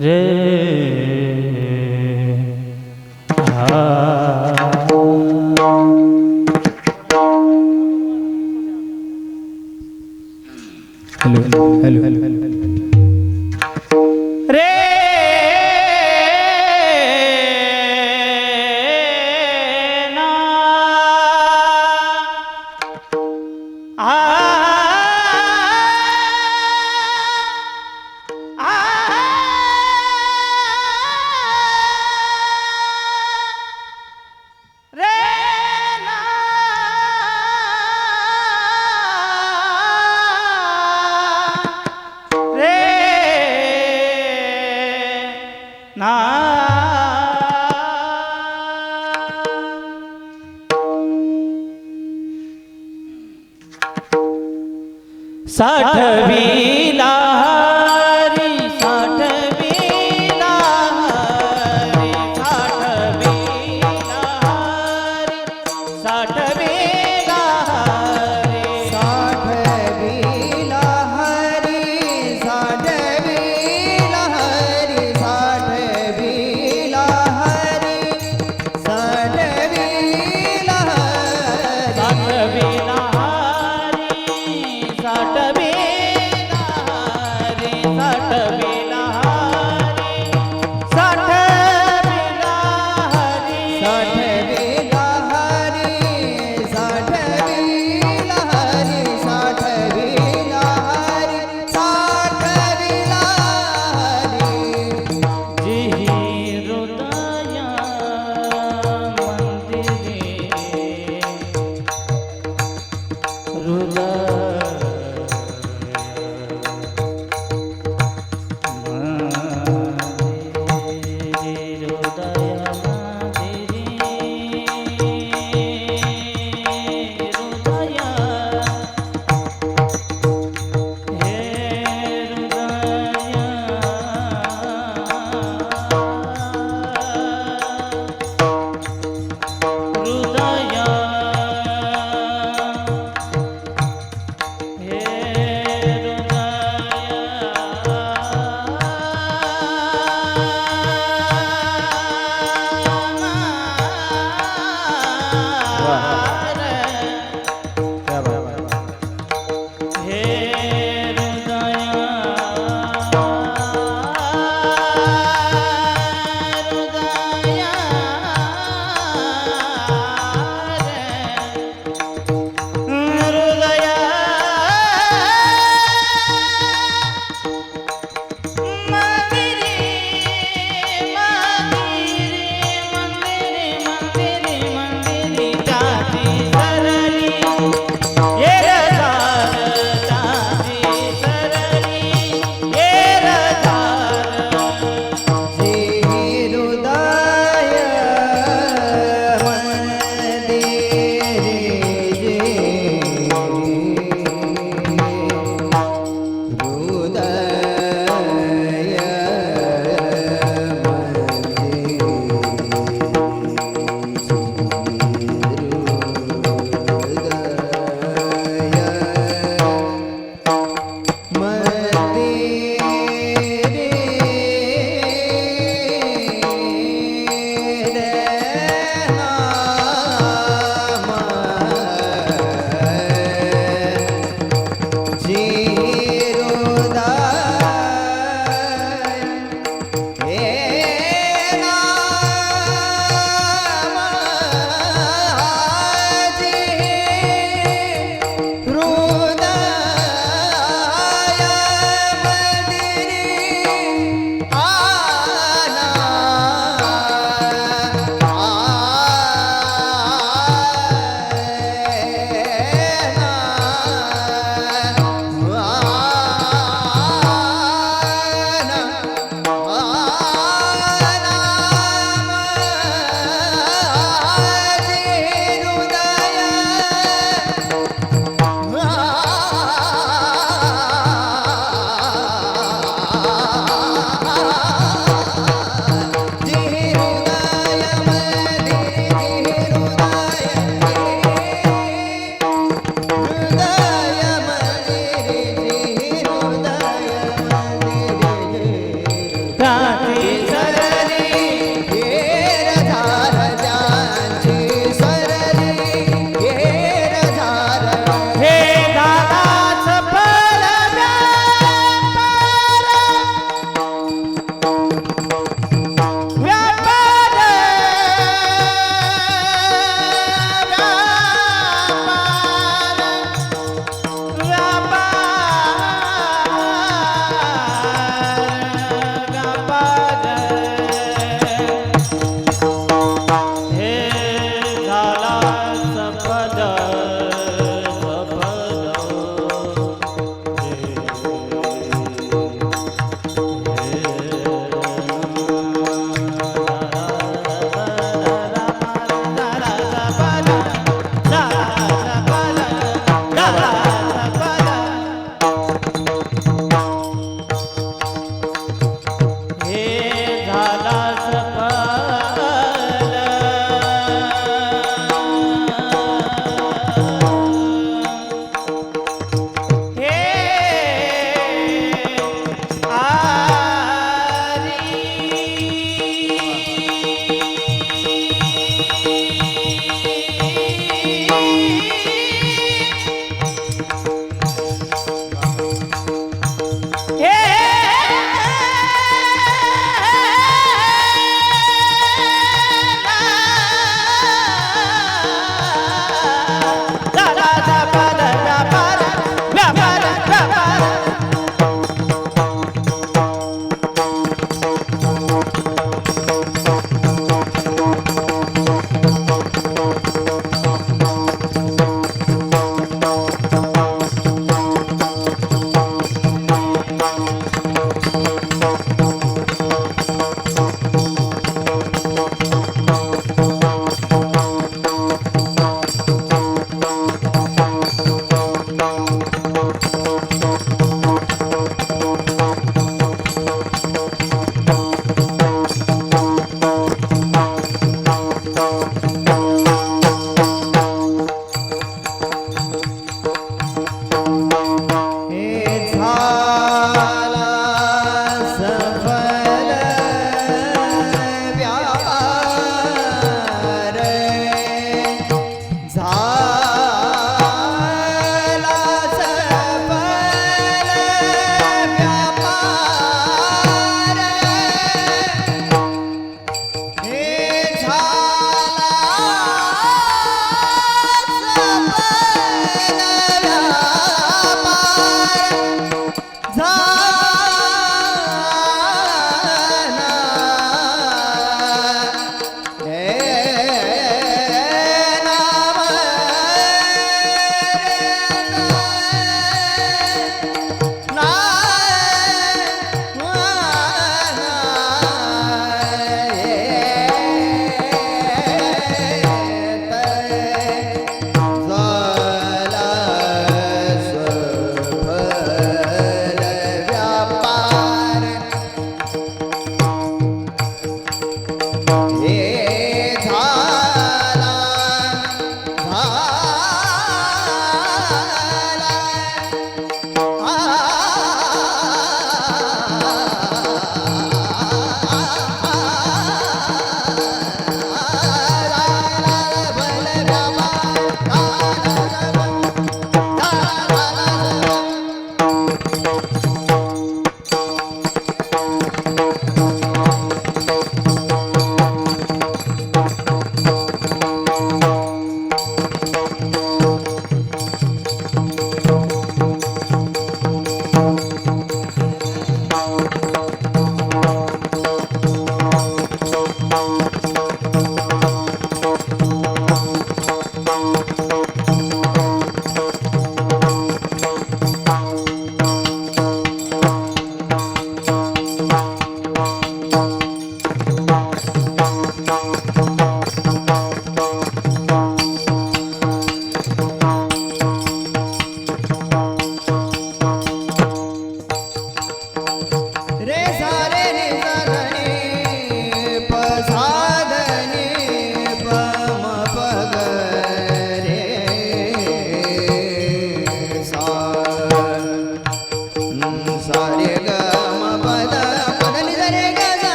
रे hello hello hello रे ना ना साठवी लहरी साठवी लहरी साठवी लहरी साठवी लहरी साठवी लहरी साठवी लहरी साठवी लहरी साठवी लहरी साठवी लहरी साठवी लहरी साठवी लहरी साठवी लहरी साठवी लहरी साठवी लहरी साठवी लहरी साठवी लहरी जी हृदया मंदिरे हृदय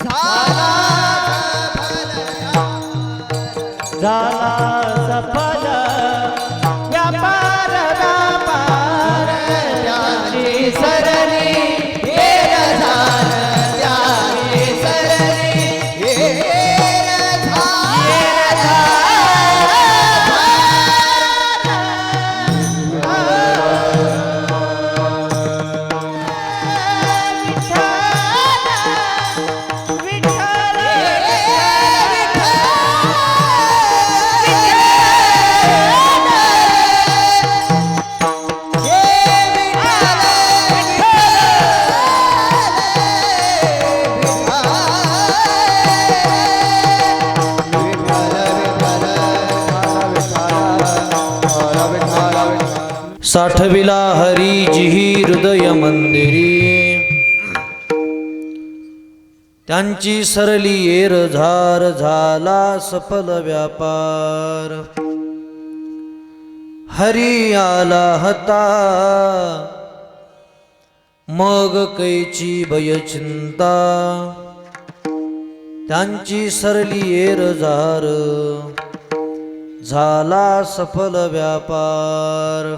झाला सफल व्यापार व्यापार त्याची सरणी हेर झालं त्याची सरणी हेर साठविला हरिजिही हृदय मंदिरी त्यांची सरली येर झार झाला सफल व्यापार हरी आला हता मग कैची भय चिंता त्यांची सरली येर झार झाला सफल व्यापार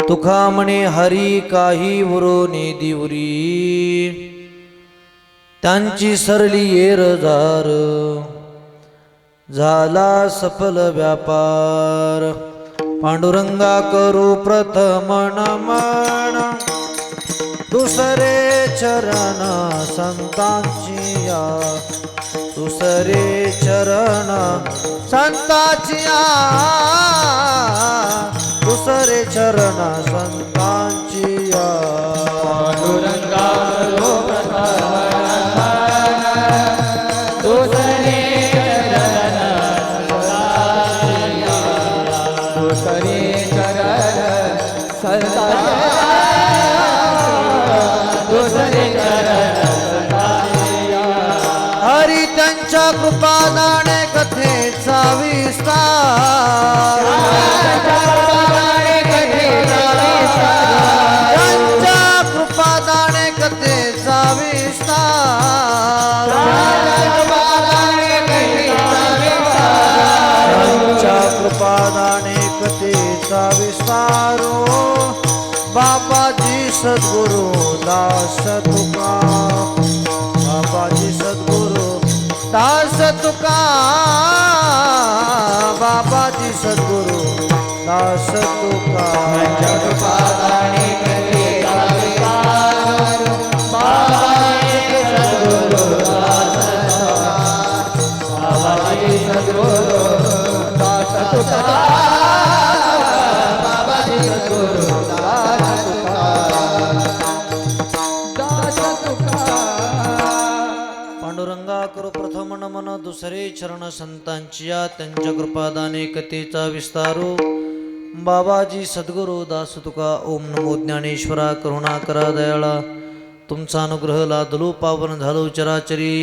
तुका म्हणे हरी काही वरोने दिवरी त्यांची सरली येर झार झाला सफल व्यापार पांडुरंगा करू प्रथम नमन दुसरे चरण संतांची या दुसरे चरण संतांची या दुसरे चरण संतांची या पांडुरंगा करो प्रथम दुसरे चरण संतांची दुसरे चरण संतांची दुसरे चरण संतांची हरी त्यांच्या कृपादाने कथेचा विस्तार त्यांच्या कृपादाने कथेचा विस्तार त्यांच्या कृपादाने कथेचा विस्तारो बाबाजी सद्गुरु दास तुका बाबाजी सद्गुरु दास तुका बाबाजी सद्गुरु दास तुका जगपादाने कथेचा विस्तार बाबाजी सद्गुरु दास तुका बाबाजी सद्गुरु दास तुका बाबाजी सद्गुरु दास तुका दास तुका पांडुरंगा करू प्रथम नमन दुसरे चरण संतांची या त्यांच्या कृपादाने कथेचा विस्तारो बाबाजी सद्गुरु दास तुका ओम नमो ज्ञानेश्वरा करुणा करा दयाळा तुमचा अनुग्रह लादलो पावन झालो चराचरी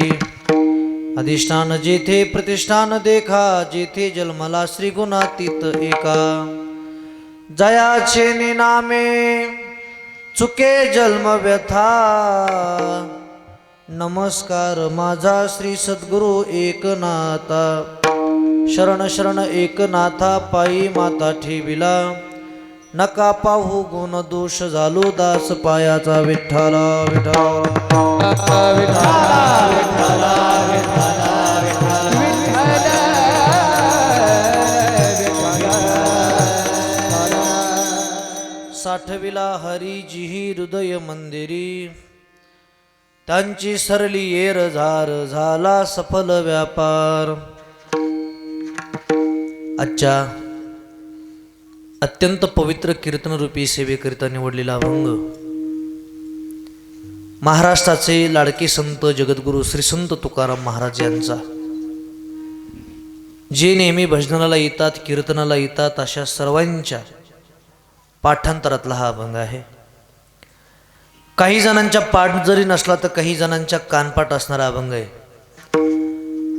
अधिष्ठान जेथे प्रतिष्ठान देखा जेथे जन्मला श्री गुणातीत एका जयाचे निनामे चुके जन्म व्यथा नमस्कार माझा श्री सद्गुरु एकनाथा शरण शरण एकनाथा पायी माता ठेविला नका पाहू गुण दोष झालो दास पायाचा विठ्ठला साठविला हरिजिही हृदय मंदिरी त्यांची सरली येर झार झाला सफल व्यापार आजच्या अत्यंत पवित्र कीर्तनरूपी सेवेकरिता निवडलेला अभंग महाराष्ट्राचे लाडके संत जगद्गुरु श्री संत तुकाराम महाराज यांचा जे नेहमी भजनाला येतात कीर्तनाला येतात अशा सर्वांच्या पाठांतरातला हा अभंग आहे. काही जणांच्या पाठ जरी नसला तर काही जणांच्या कानपाठ असणारा अभंग आहे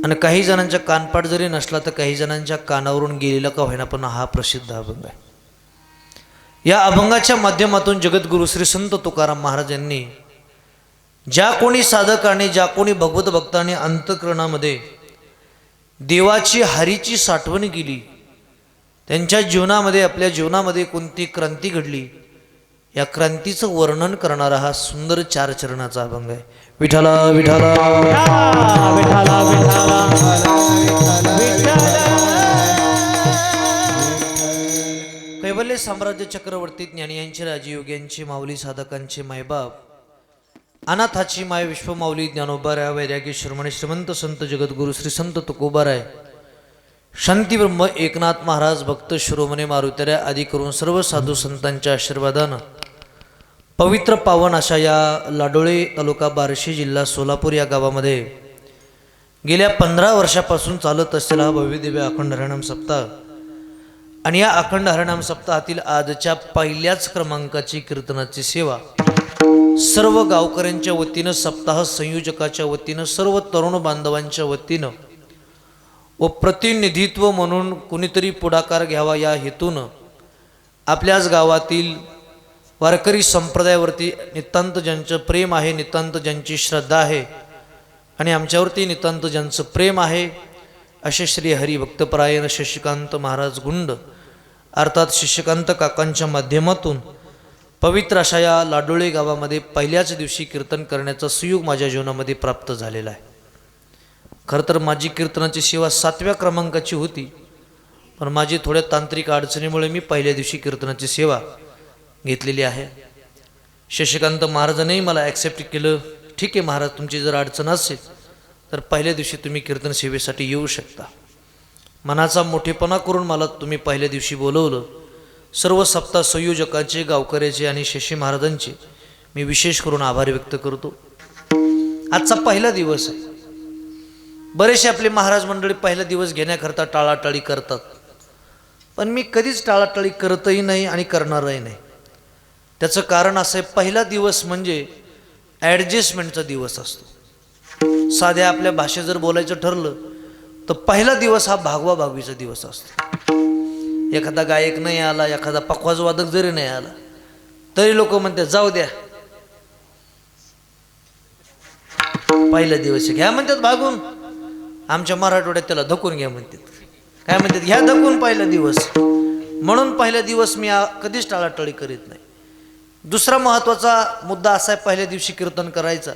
आणि काही जणांच्या कानपाठ जरी नसला तर काही जणांच्या कानावरून गेलेला का होईना पण हा प्रसिद्ध अभंग आहे. या अभंगाच्या माध्यमातून जगद्गुरु श्री संत तुकाराम महाराज यांनी ज्या कोणी साधकाने, ज्या कोणी भगवत भक्ताने अंतःकरणामध्ये देवाची हरीची साठवण केली, त्यांच्या जीवनामध्ये, आपल्या जीवनामध्ये कोणती क्रांती घडली, या क्रांतीचं वर्णन करणारा हा सुंदर 4 चरणाचा अभंग आहे. विठ्ठला विठ्ठला विठ्ठला कैवल्य साम्राज्य चक्रवर्ती ज्ञानी यांचे राजयोग यांचे माऊली साधकांचे मायबाप, अनाथाची माय विश्वमाऊली ज्ञानोबाराय, वैरागी शिरोमणी श्रीमंत संत जगद्गुरु श्री संत तुकोबाराय, शांती ब्रह्म एकनाथ महाराज, भक्त शिरोमणी मारुतऱ्या आदी करून सर्व साधू संतांच्या आशीर्वादानं पवित्र पावन अशा या लाडोळे तालुका बार्शी जिल्हा सोलापूर या गावामध्ये गेल्या 15 वर्षापासून चालत असलेला हा भव्यदिव्य अखंड हरिनाम सप्ताह आणि या अखंड हरिनाम सप्ताहातील आजच्या पहिल्याच क्रमांकाची कीर्तनाची सेवा सर्व गावकऱ्यांच्या वतीनं, सप्ताह संयोजकाच्या वतीनं, सर्व तरुण बांधवांच्या वतीनं व प्रतिनिधित्व म्हणून कुणीतरी पुढाकार घ्यावा या हेतूनं आपल्याच गावातील वारकरी संप्रदायावरती नितांत ज्यांचं प्रेम आहे, नितांत ज्यांची श्रद्धा आहे आणि आमच्यावरती नितांत ज्यांचं प्रेम आहे असे श्री हरिभक्तपरायण शशिकांत महाराज गुंड अर्थात शशिकांत काकांच्या माध्यमातून पवित्र अशा या लाडोळे गावामध्ये पहिल्याच दिवशी कीर्तन करण्याचा सुयोग माझ्या जीवनामध्ये प्राप्त झालेला आहे. खरं तर माझी कीर्तनाची सेवा 7व्या क्रमांकाची होती, पण माझी थोड्या तांत्रिक अडचणीमुळे मी पहिल्या दिवशी कीर्तनाची सेवा घेतलेली आहे. शशिकांत महाराजांनी मला ॲक्सेप्ट केलं. ठीक आहे महाराज, तुमची जर अडचण असेल तर पहिल्या दिवशी तुम्ही कीर्तन सेवेसाठी येऊ शकता. मनाचा मोठेपणा करून मला तुम्ही पहिल्या दिवशी बोलवलं. सर्व सप्ताह संयोजकांचे, गावकऱ्याचे आणि शशी महाराजांचे मी विशेष करून आभार व्यक्त करतो. आजचा पहिला दिवस आहे. बरेचसे आपले महाराज मंडळी पहिला दिवस घेण्याकरता टाळाटाळी करतात, पण मी कधीच टाळाटाळी करतही नाही आणि करणारही नाही. त्याचं कारण असं आहे, पहिला दिवस म्हणजे ॲडजस्टमेंटचा दिवस असतो. साध्या आपल्या भाषेत जर बोलायचं ठरलं तर पहिला दिवस हा भागवा भागवीचा दिवस असतो. एखादा गायक नाही आला, एखादा पखवाज वादक जरी नाही आला तरी लोक म्हणतात जाऊ द्या, पहिला दिवस घ्या म्हणतात भागून. आमच्या मराठवाड्यात त्याला धकून घ्या म्हणतात. काय म्हणतात? घ्या धकून पहिला दिवस. म्हणून पहिला दिवस मी कधीच टाळाटाळी करीत नाही. दुसरा महत्त्वाचा मुद्दा असा आहे पहिल्या दिवशी कीर्तन करायचा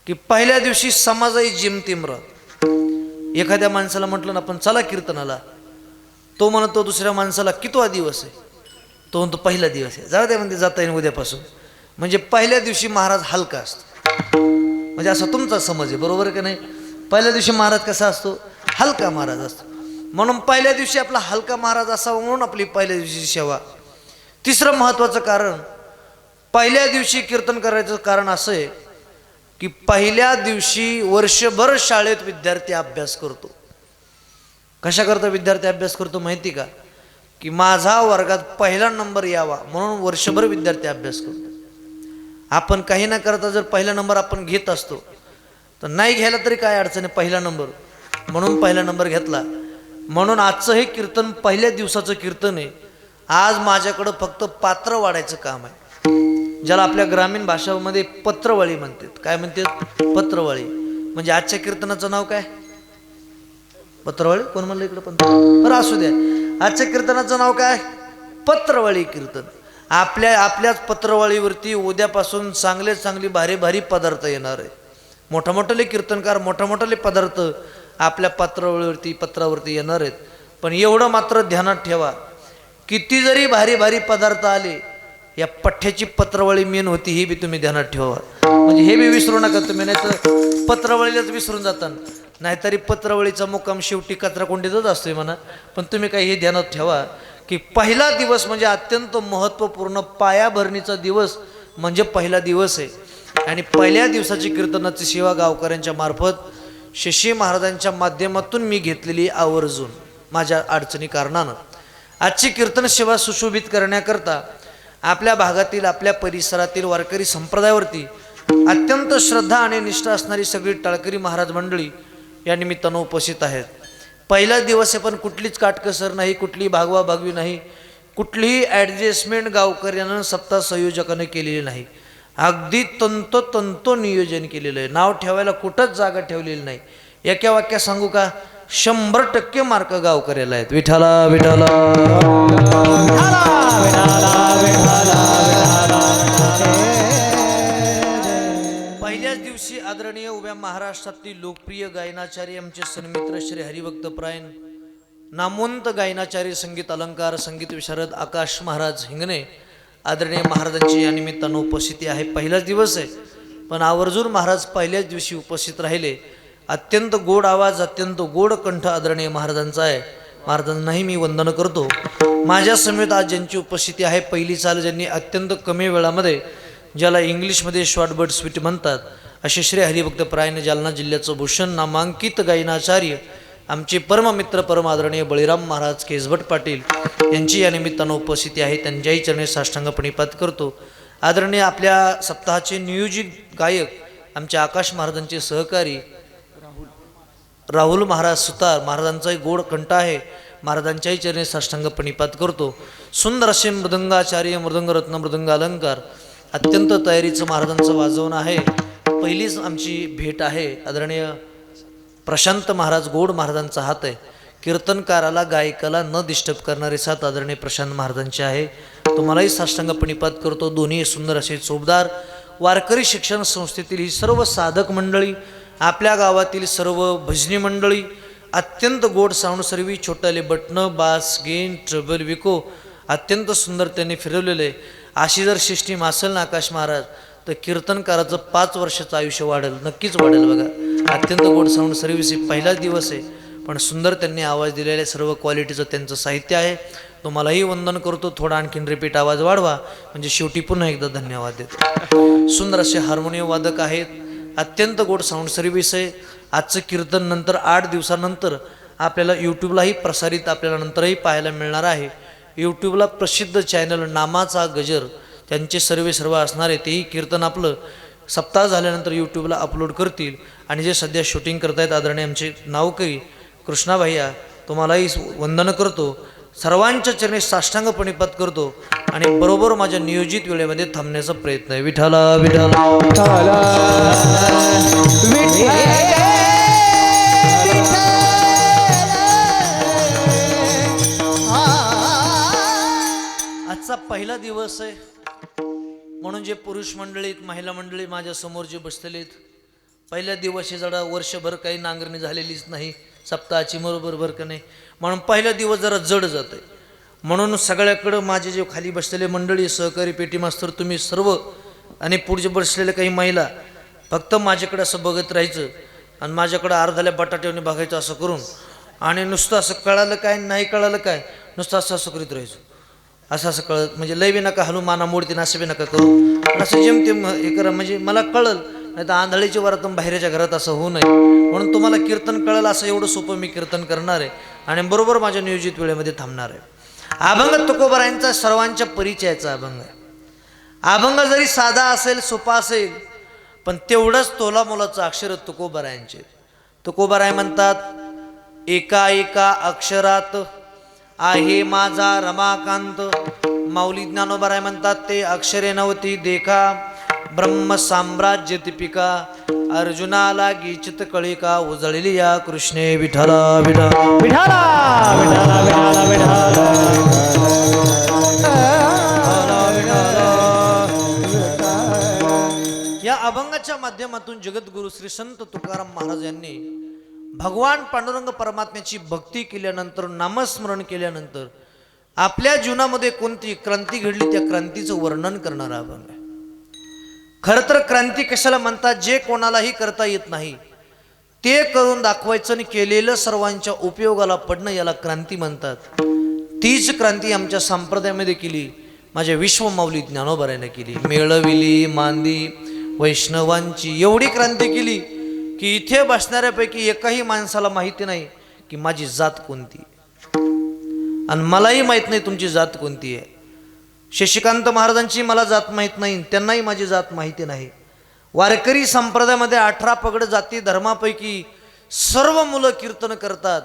की पहिल्या दिवशी समाजाही जिमतिम राहत. एखाद्या माणसाला म्हटलं ना आपण चला कीर्तनाला, तो म्हणतो दुसऱ्या माणसाला कितवा दिवस आहे, तो म्हणतो पहिला दिवस आहे. जाऊ द्या म्हणते, जाता येईल उद्यापासून. म्हणजे पहिल्या दिवशी महाराज हलका असतो. म्हणजे असा तुमचा समज आहे, बरोबर आहे का नाही? पहिल्या दिवशी महाराज कसा असतो? हलका महाराज असतो. म्हणून पहिल्या दिवशी आपला हलका महाराज असावा म्हणून आपली पहिल्या दिवशीची सेवा. तिसरं महत्त्वाचं कारण पहिल्या दिवशी कीर्तन करायचं कारण असं आहे की पहिल्या दिवशी वर्षभर शाळेत विद्यार्थी अभ्यास करतो. कशा करता विद्यार्थी अभ्यास करतो माहिती का? की माझा वर्गात पहिला नंबर यावा म्हणून वर्षभर विद्यार्थी अभ्यास करतो. आपण काही न करता जर पहिला नंबर आपण घेत असतो तर नाही घ्यायला तरी काय अडचण आहे, पहिला नंबर म्हणून पहिला नंबर घेतला. म्हणून आजचं हे कीर्तन पहिल्या दिवसाचं कीर्तन आहे. आज माझ्याकडं फक्त पात्र वाढायचं काम आहे, ज्याला आपल्या ग्रामीण भाषेमध्ये पत्रवळी म्हणतात. काय म्हणतात? पत्रवळी. म्हणजे आजच्या कीर्तनाचं नाव काय? पत्रवळी. कोण म्हणलं इकडं? पण बरं असू द्या. आजच्या कीर्तनाचं नाव काय? पत्रवळी कीर्तन. आपल्याच पत्रवळीवरती उद्यापासून चांगले भारी भारी पदार्थ येणार आहे. मोठमोठे कीर्तनकार, मोठमोठे पदार्थ आपल्या पत्रावरती येणार आहेत. पण एवढं मात्र ध्यानात ठेवा, किती जरी भारी भारी पदार्थ आले, या पठ्ठ्याची पत्रवळी मेन होती, ही बी तुम्ही ध्यानात ठेवा. म्हणजे हे बी विसरू नका तुम्ही, नाही तर पत्रवळीलाच विसरून जातात. नाहीतरी पत्रवळीचा मुक्काम शेवटी कचराकोंडीतच असतोय म्हणा. पण तुम्ही काही हे ध्यानात ठेवा की पहिला दिवस म्हणजे अत्यंत महत्त्वपूर्ण पायाभरणीचा दिवस म्हणजे पहिला दिवस आहे. आणि पहिल्या दिवसाची कीर्तनाची सेवा गावकऱ्यांच्या मार्फत शशी महाराजांच्या माध्यमातून मी घेतलेली आवर्जून माझ्या अडचणी कारणानं. आजची कीर्तन सेवा सुशोभित करण्याकरता आपल्या भागातील, आपल्या परिसरातील वारकरी संप्रदायावरती अत्यंत श्रद्धा आणि निष्ठा असणारी सगळी टाळकरी महाराज मंडळी या निमित्तानं उपस्थित आहेत. पहिला दिवस आहे, पण कुठलीच काटकसर नाही, कुठली भागवा भागवी नाही, कुठलीही ॲडजस्टमेंट गावकऱ्यानं सप्ताह संयोजकानं केलेली नाही. अगदी तंतोतंत नियोजन केलेलं आहे. नाव ठेवायला कुठंच जागा ठेवलेली नाही. एका वाक्यात सांगू का, 100% मार्क गावकऱ्याला आहेत. विठाला विठाला पहिल्याच दिवशी आदरणीय उभ्या महाराष्ट्रातील लोकप्रिय गायनाचार्य आमचे सन्मित्र श्री हरिभक्तपरायण नामवंत गायनाचार्य, संगीत अलंकार, संगीत विशारद आकाश महाराज हिंगणे आदरणीय महाराजांची या निमित्तानं उपस्थिती आहे. पहिलाच दिवस आहे, पण आवर्जून महाराज पहिल्याच दिवशी उपस्थित राहिले. अत्यंत गोड आवाज, अत्यंत गोड कंठ आदरणीय महाराजांचा आहे. महाराजांनाही मी वंदन करतो. माझ्या समेत आज ज्यांची उपस्थिती आहे, पहिली चाल ज्यांनी अत्यंत कमी वेळामध्ये, ज्याला इंग्लिशमध्ये शॉर्टबर्ड स्वीट म्हणतात, असे श्री हरिभक्तपरायण जालना जिल्ह्याचं भूषण नामांकित गायनाचार्य आमचे परममित्र परम आदरणीय बळीराम महाराज केसभट पाटील यांची या निमित्तानं उपस्थिती आहे. त्यांच्याही चरणी साष्टांग प्रणिपात करतो. आदरणीय आपल्या सप्ताहाचे नियोजित गायक आमचे आकाश महाराजांचे सहकारी राहुल महाराज सुतार, महाराजांचाही गोड कंठ आहे. महाराजांच्याही चरणी साष्टांग प्रणिपात करतो. सुंदर असे मृदंगाचार्य, मृदंगरत्न, मृदंग अलंकार, अत्यंत तयारीचं महाराजांचं वाजवणं आहे. पहिलीच आमची भेट आहे. आदरणीय प्रशांत महाराज, गोड महाराजांचा हात आहे. कीर्तनकाराला, गायकाला न डिस्टर्ब करणारे साथ आदरणीय प्रशांत महाराजांचे आहे. तुम्हालाही साष्टांग प्रणिपात करतो. दोन्ही सुंदर असे चोपदार वारकरी शिक्षण संस्थेतील ही सर्व साधक मंडळी, आपल्या गावातील सर्व भजनी मंडळी, अत्यंत गोड साऊंड सर्वी, छोटाले बटणं, बास, गेन, ट्रबल, विको अत्यंत सुंदर त्यांनी फिरवलेलं आहे. अशी जर सिस्टीम असेल ना आकाश महाराज, तर कीर्तनकाराचं 5 वर्षाचं आयुष्य वाढेल, नक्कीच वाढेल. बघा, अत्यंत गोड साऊंड सर्व्हिस आहे. पहिलाच दिवस आहे, पण सुंदर त्यांनी आवाज दिलेला आहे. सर्व क्वालिटीचं त्यांचं साहित्य आहे. तुम्हालाही वंदन करतो. थोडा आणखीन रिपीट आवाज वाढवा, म्हणजे शेवटी पुन्हा एकदा धन्यवाद देतो. सुंदर असे हार्मोनियम वादक आहेत. अत्यंत गोड साऊंड सर्व्हिस आहे. आजचं कीर्तन नंतर 8 दिवसानंतर आपल्याला यूट्यूबलाही प्रसारित आपल्याला नंतरही पाहायला मिळणार आहे. यूट्यूबला प्रसिद्ध चॅनल नामाचा गजर त्यांचे सर्व असणार आहे. तेही कीर्तन आपलं सप्ताह झाल्यानंतर यूट्यूबला अपलोड करतील. आणि जे सध्या शूटिंग करतायत आदरणीय आमचे नावकरी कृष्णा भैया, तुम्हालाही वंदन करतो. सर्वांच्या चरणी साष्टांग प्रणिपात करतो आणि बरोबर माझ्या नियोजित वेळेमध्ये थांबण्याचा प्रयत्न आहे. विठाला विठाला आजचा पहिला दिवस आहे, म्हणून जे पुरुष मंडळीत, महिला मंडळी माझ्या समोर जे बसलेले, पहिल्या दिवशी जरा वर्षभर काही नांगरणी झालेलीच नाही सप्ताहाची, बरोबर का नाही, म्हणून पहिला दिवस जरा जड जात आहे. म्हणून सगळ्याकडं माझे जे खाली बसलेले मंडळी, सहकारी, पेटी मास्तर, तुम्ही सर्व आणि पुढचे बसलेले काही महिला, फक्त माझ्याकडे असं बघत राहायचं आणि माझ्याकडं अर्धाल्या बटाट्याने बघायचं असं करून, आणि नुसतं असं कळालं काय नाही कळालं काय, नुसतं असं करीत राहायचं. असं कळत म्हणजे लय बी नका हलू, माना मोडतीन असं बी नका करू, असं जेमतेम हे करा, म्हणजे मला कळल. नाही तर आंधळीच्या वरातून बाहेरच्या घरात असं होऊ नये, म्हणून तुम्हाला कीर्तन कळलं असं एवढं सोपं मी कीर्तन करणार आहे आणि बरोबर माझ्या नियोजित वेळेमध्ये थांबणार आहे. अभंग तुकोबारायांचा सर्वांच्या परिचयाचा अभंग आहे. अभंग जरी साधा असेल, सोपा असेल, पण तेवढंच तोला मोलाचं अक्षर तुकोबारायांचे. तुकोबाराय म्हणतात, एका एका अक्षरात आहे माझा रमाकांत. माऊली ज्ञानोबाराय म्हणतात, ते अक्षरे नव्हती देखा ब्रह्म साम्राज्य दीपिका. अर्जुनाला गीचित कळिका उजळली या कृष्णे. विठला विठला विठाला विठाला विठाला या अभंगाच्या माध्यमातून जगद्गुरु श्री संत तुकाराम महाराज यांनी भगवान पांडुरंग परमात्म्याची भक्ती केल्यानंतर, नामस्मरण केल्यानंतर आपल्या जीवनामध्ये कोणती क्रांती घडली, त्या क्रांतीचं वर्णन करणारा अभंग आहे. खरं तर क्रांती कशाला म्हणतात, जे कोणालाही करता येत नाही ते करून दाखवायचं आणि केलेलं सर्वांच्या उपयोगाला पडणं, याला क्रांती म्हणतात. तीच क्रांती आमच्या संप्रदायामध्ये केली माझ्या विश्वमाऊली ज्ञानोबारायाने केली. मेळविली मांदी वैष्णवांची एवढी क्रांती केली की इथे बसणाऱ्यापैकी एकाही माणसाला माहिती नाही की माझी जात कोणती, आणि मलाही माहीत नाही तुमची जात कोणती आहे. शशिकांत महाराजांची मला जात माहीत नाही, त्यांनाही माझी जात माहिती नाही. वारकरी संप्रदायामध्ये 18 पगड जाती धर्मापैकी सर्व मुलं कीर्तन करतात.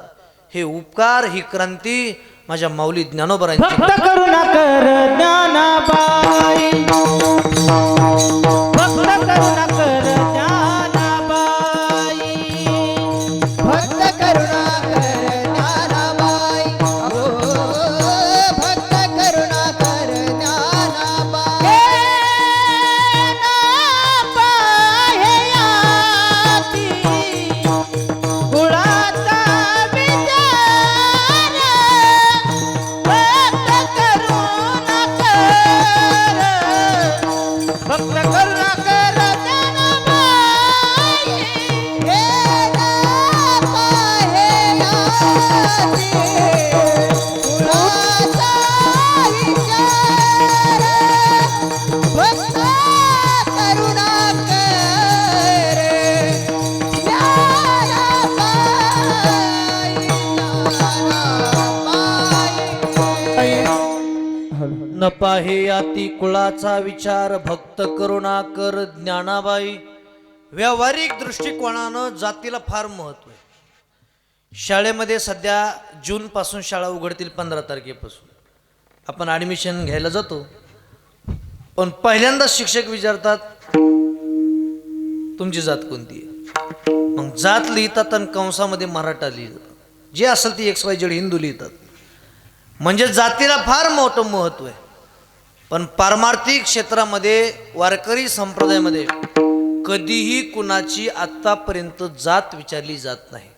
हे उपकार, ही क्रांती माझ्या माऊली ज्ञानोबारायांची. भक्त करुणा कर ज्ञानाबाई. करुणा कर ज्ञानाबाई भक्त करुणा कर ज्ञानाबाई हो भक्त करुणा कर ज्ञानाबाई हे नापाह्याची कुळाचा विचार भक्त करुणा कर भक्त करुणा कर ज्ञानाबाई हे नापाह्याची कुळाचा विचार भक्त करुणा कर ज्ञानाबाई न पाहे याती कुळाचा विचार भक्त करुणा कर ज्ञानाबाई. व्यावहारिक दृष्टिकोनानं जातीला फार महत्व आहे. शाळेमध्ये सध्या जून पासून शाळा उघडतील 15 तारखेपासून आपण ॲडमिशन घ्यायला जातो, पण पहिल्यांदा शिक्षक विचारतात तुमची जात कोणती आहे. मग जात लिहितात आणि कंसामध्ये मराठा लिहितात, जे असेल ती XYZ हिंदू लिहितात. म्हणजे जातीला फार मोठं महत्व आहे. पण पारमार्थिक क्षेत्रामध्ये वारकरी संप्रदायामध्ये कधीही कुणाची आत्तापर्यंत जात विचारली जात नाही.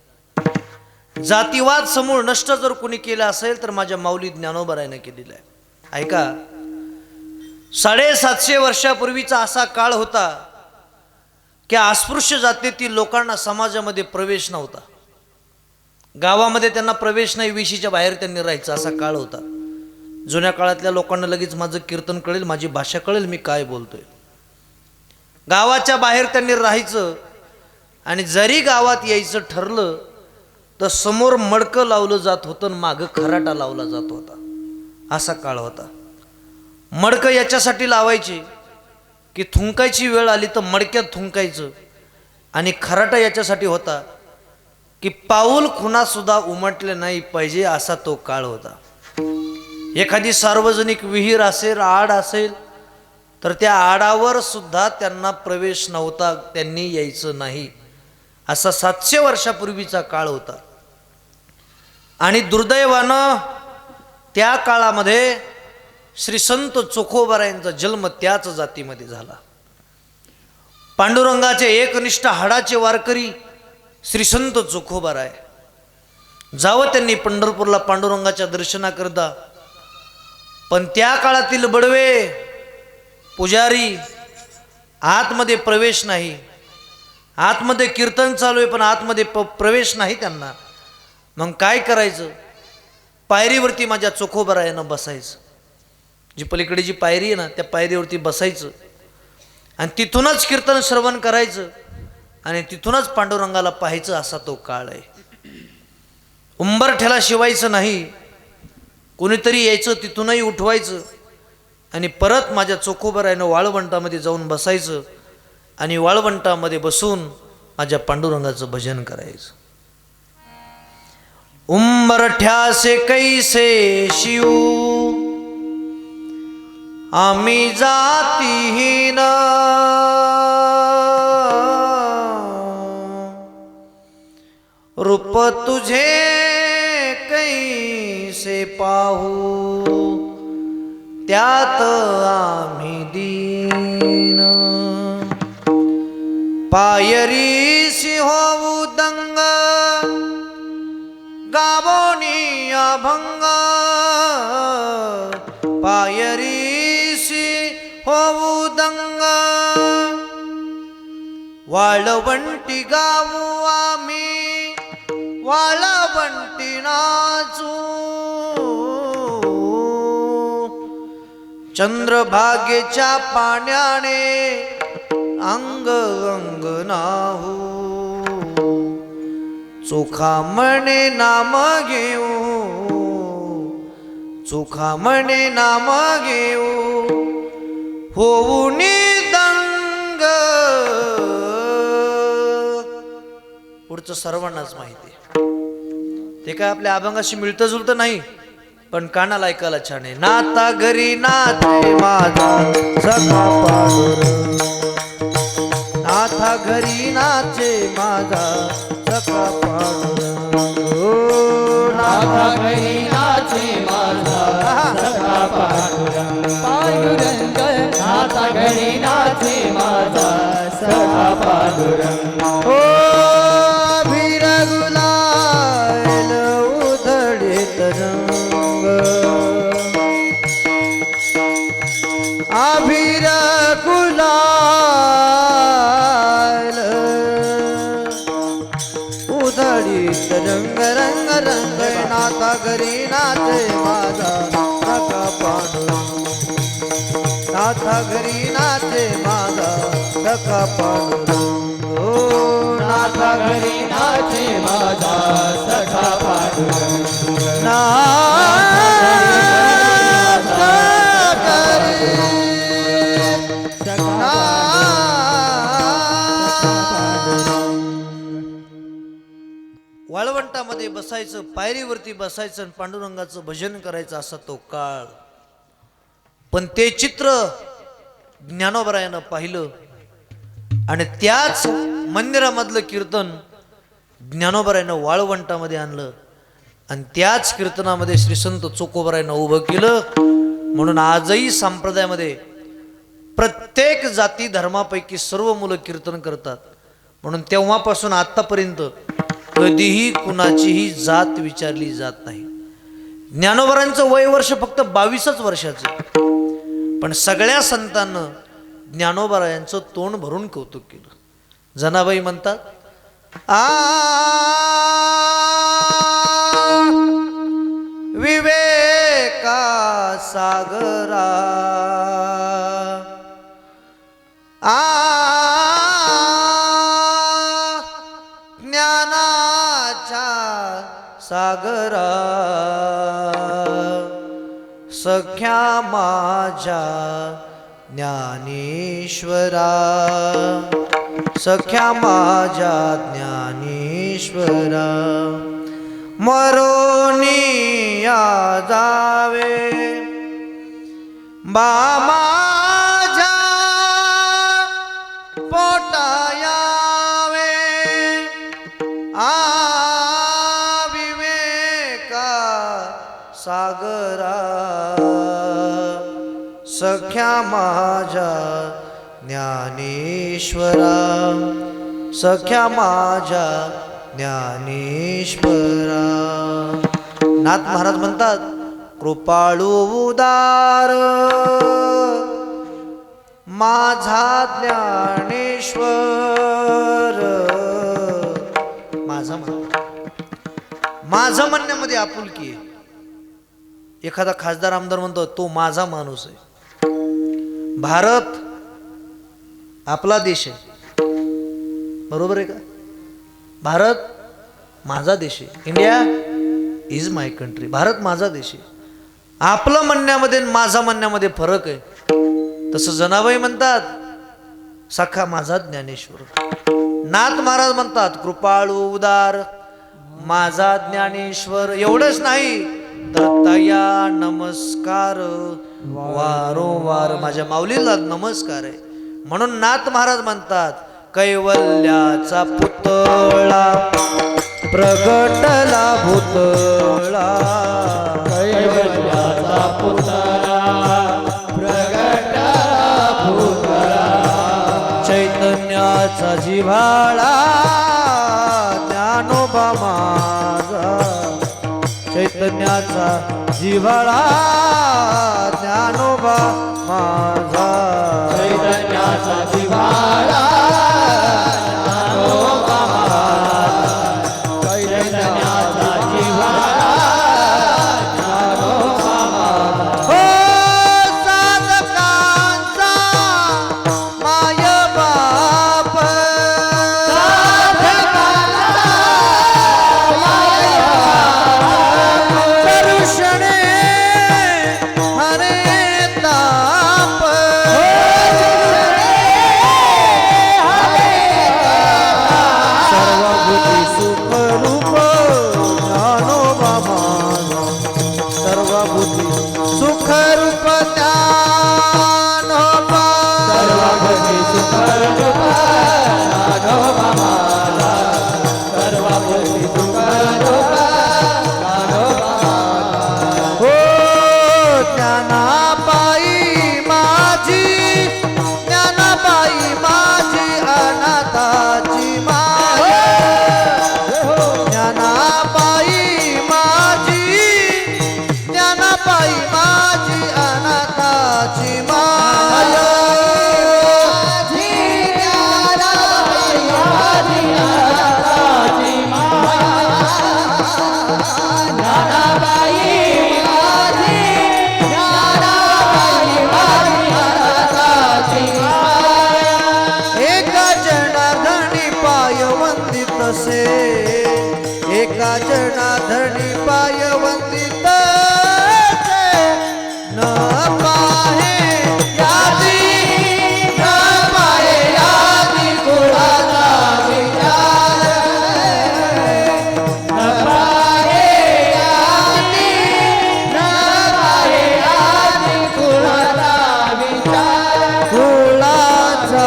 जातीवाद समूळ नष्ट जर कुणी केला असेल तर माझ्या माऊली ज्ञानोबारायनं केलेला आहे. ऐका, 750 वर्षापूर्वीचा असा काळ होता की अस्पृश्य जातीतील लोकांना समाजामध्ये प्रवेश नव्हता. गावामध्ये त्यांना प्रवेश नाही, विशीच्या बाहेर त्यांनी राहायचं असा काळ होता. जुन्या काळातल्या लोकांना लगेच माझं कीर्तन कळेल, माझी भाषा कळेल, मी काय बोलतोय. गावाच्या बाहेर त्यांनी राहायचं आणि जरी गावात यायचं ठरलं तर समोर मडकं लावलं जात होतं आणि मागं खराटा लावला जात होता. असा काळ होता. मडकं याच्यासाठी लावायचे की थुंकायची वेळ आली तर मडक्यात थुंकायचं, आणि खराटा याच्यासाठी होता की पाऊल खुणासुद्धा उमटले नाही पाहिजे असा तो काळ होता. एखादी सार्वजनिक विहीर असेल, आड असेल, तर त्या आडावर सुद्धा त्यांना प्रवेश नव्हता, त्यांनी यायचं नाही. असा 700 वर्षापूर्वीचा काळ होता. आणि दुर्दैवानं त्या काळामध्ये श्री संत चोखोबारायांचा जन्म त्याच जातीमध्ये झाला. पांडुरंगाचे एकनिष्ठ हाडाचे वारकरी श्री संत चोखोबाराय जावं त्यांनी पंढरपूरला पांडुरंगाच्या दर्शनाकरता. पण त्या काळातील बडवे पुजारी आतमध्ये प्रवेश नाही. आतमध्ये कीर्तन चालू आहे पण आतमध्ये प्रवेश नाही त्यांना. मग काय करायचं? पायरीवरती माझ्या चोखोबारायानं बसायचं. जी पलीकडे जी पायरी आहे ना त्या पायरीवरती बसायचं आणि तिथूनच कीर्तन श्रवण करायचं आणि तिथूनच पांडुरंगाला पाहायचं. असा तो काळ आहे. उंबरठ्याला शिवायचं नाही, कोणीतरी यायचं तिथूनही उठवायचं आणि परत माझ्या चोखोबारायानं वाळवंटामध्ये जाऊन बसायचं आणि वाळवंटामध्ये बसून माझ्या पांडुरंगाचं भजन करायचं. उंबरठ्यासे कैसे शिव आम्ही जातीहीन, रूप तुझे कैसे पाहू त्यात आम्ही दीन. पायरीसी होऊ दंग गावोनी अभंग, पायरीसी होऊ दंग वाळवंटी गावू आम्ही वाळवंटी नाचू. चंद्रभागेच्या पाण्याने अंग अंग नाहू. चोखामणे नाम घेऊ, चोखामणे नाम घेऊ होऊन दंग. पुढचं सर्वांनाच माहिती आहे. ते काय आपल्या अभंगाशी मिळतं जुळतं नाही, पण कानाला ऐकायला छान आहे. नाता घरी नाते माझा सखा पांडुरंग, नाथा घरी नाचे माझा सखा पांडुरंग हो, नाथा घरी नाचे माझा सखा पांडुरंग पांडुरंग नाथा घरी नाचे माझा सखा पांडुरंग हो अभिर गुलाल उधळीत रंग अभिर गुलाल उधळीत रंग रंग रंग नाथा घरी नाचे माझा सखा पांडुरंग नाथा घरी नाचे माझा सखा पांडुरंग हो, नाथा घरी नाचे माझा सखा पांडुरंग नाथा घरी वाळवंटामध्ये बसायचं, पायरीवरती बसायचं आणि पांडुरंगाचं भजन करायचं असा तो काळ. पण ते चित्र ज्ञानोबरायानं पाहिलं आणि त्याच मंदिरामधलं कीर्तन ज्ञानोबरायानं वाळवंटामध्ये आणलं आणि त्याच कीर्तनामध्ये श्री संत चोखोबरायानं उभं केलं. म्हणून आजही संप्रदायामध्ये प्रत्येक जाती धर्मापैकी सर्व मुलं कीर्तन करतात. म्हणून तेव्हापासून आत्तापर्यंत कधीही कुणाचीही जात विचारली जात नाही. ज्ञानोबरांचं वय वर्ष फक्त 22च वर्षाचं, पण सगळ्या संतांनं ज्ञानोबरायांचं तोंड भरून कौतुक केलं. जनाबाई म्हणतात विवेका सागरा ज्ञानाच्या सागरा सख्या माझ्या ज्ञानेश्वरा सख्या माझ्या ज्ञानेश्वरा मरोनिया जावे बा माझ्या पोटायावे विवेका सागरा सख्या माझ्या ज्ञानेश्वरा सख्या माझ्या ज्ञानेश्वरा. नाथ महाराज म्हणतात कृपाळू उदार माझा ज्ञानेश्वर. माझा म्हणण्यामध्ये आपुलकी आहे. एखादा खासदार आमदार म्हणतो तो माझा माणूस आहे. भारत आपला देश आहे, बरोबर आहे का? भारत माझा देश आहे. India is my country. Bharat माझा देश आहे. आपलं म्हणण्यामध्ये माझा म्हणण्यामध्ये फरक आहे. तसं जनाबाई म्हणतात सखा माझा ज्ञानेश्वर. नाथ महाराज म्हणतात कृपाळू उदार माझा ज्ञानेश्वर. एवढंच नाही तर तया नमस्कार वारंवार माझ्या माऊलीला नमस्कार आहे. म्हणून नाथ महाराज म्हणतात कैवल्याचा पुतळा प्रगटला भूतळा कैवल्याचा पुतळा प्रगटला भूतळा चैतन्याचा जिव्हाळा ज्ञानोबा माझा चैतन्याचा जिव्हाळा ज्ञानोबा माझा चैतन्याचा जिव्हाळा ज्ञानोबा माझा चैतन्याचा जिव्हाळा ज्ञानोबा माझा. हो साधकांचा माय बाप दर्शने हरे ताप तसे एका जनाधरणी पाय वंदित न पाहे यादी न पाहे यादी कुळाचा विचार न पाहे यादी न पाहे यादी कुळाचा विचार कुळाचा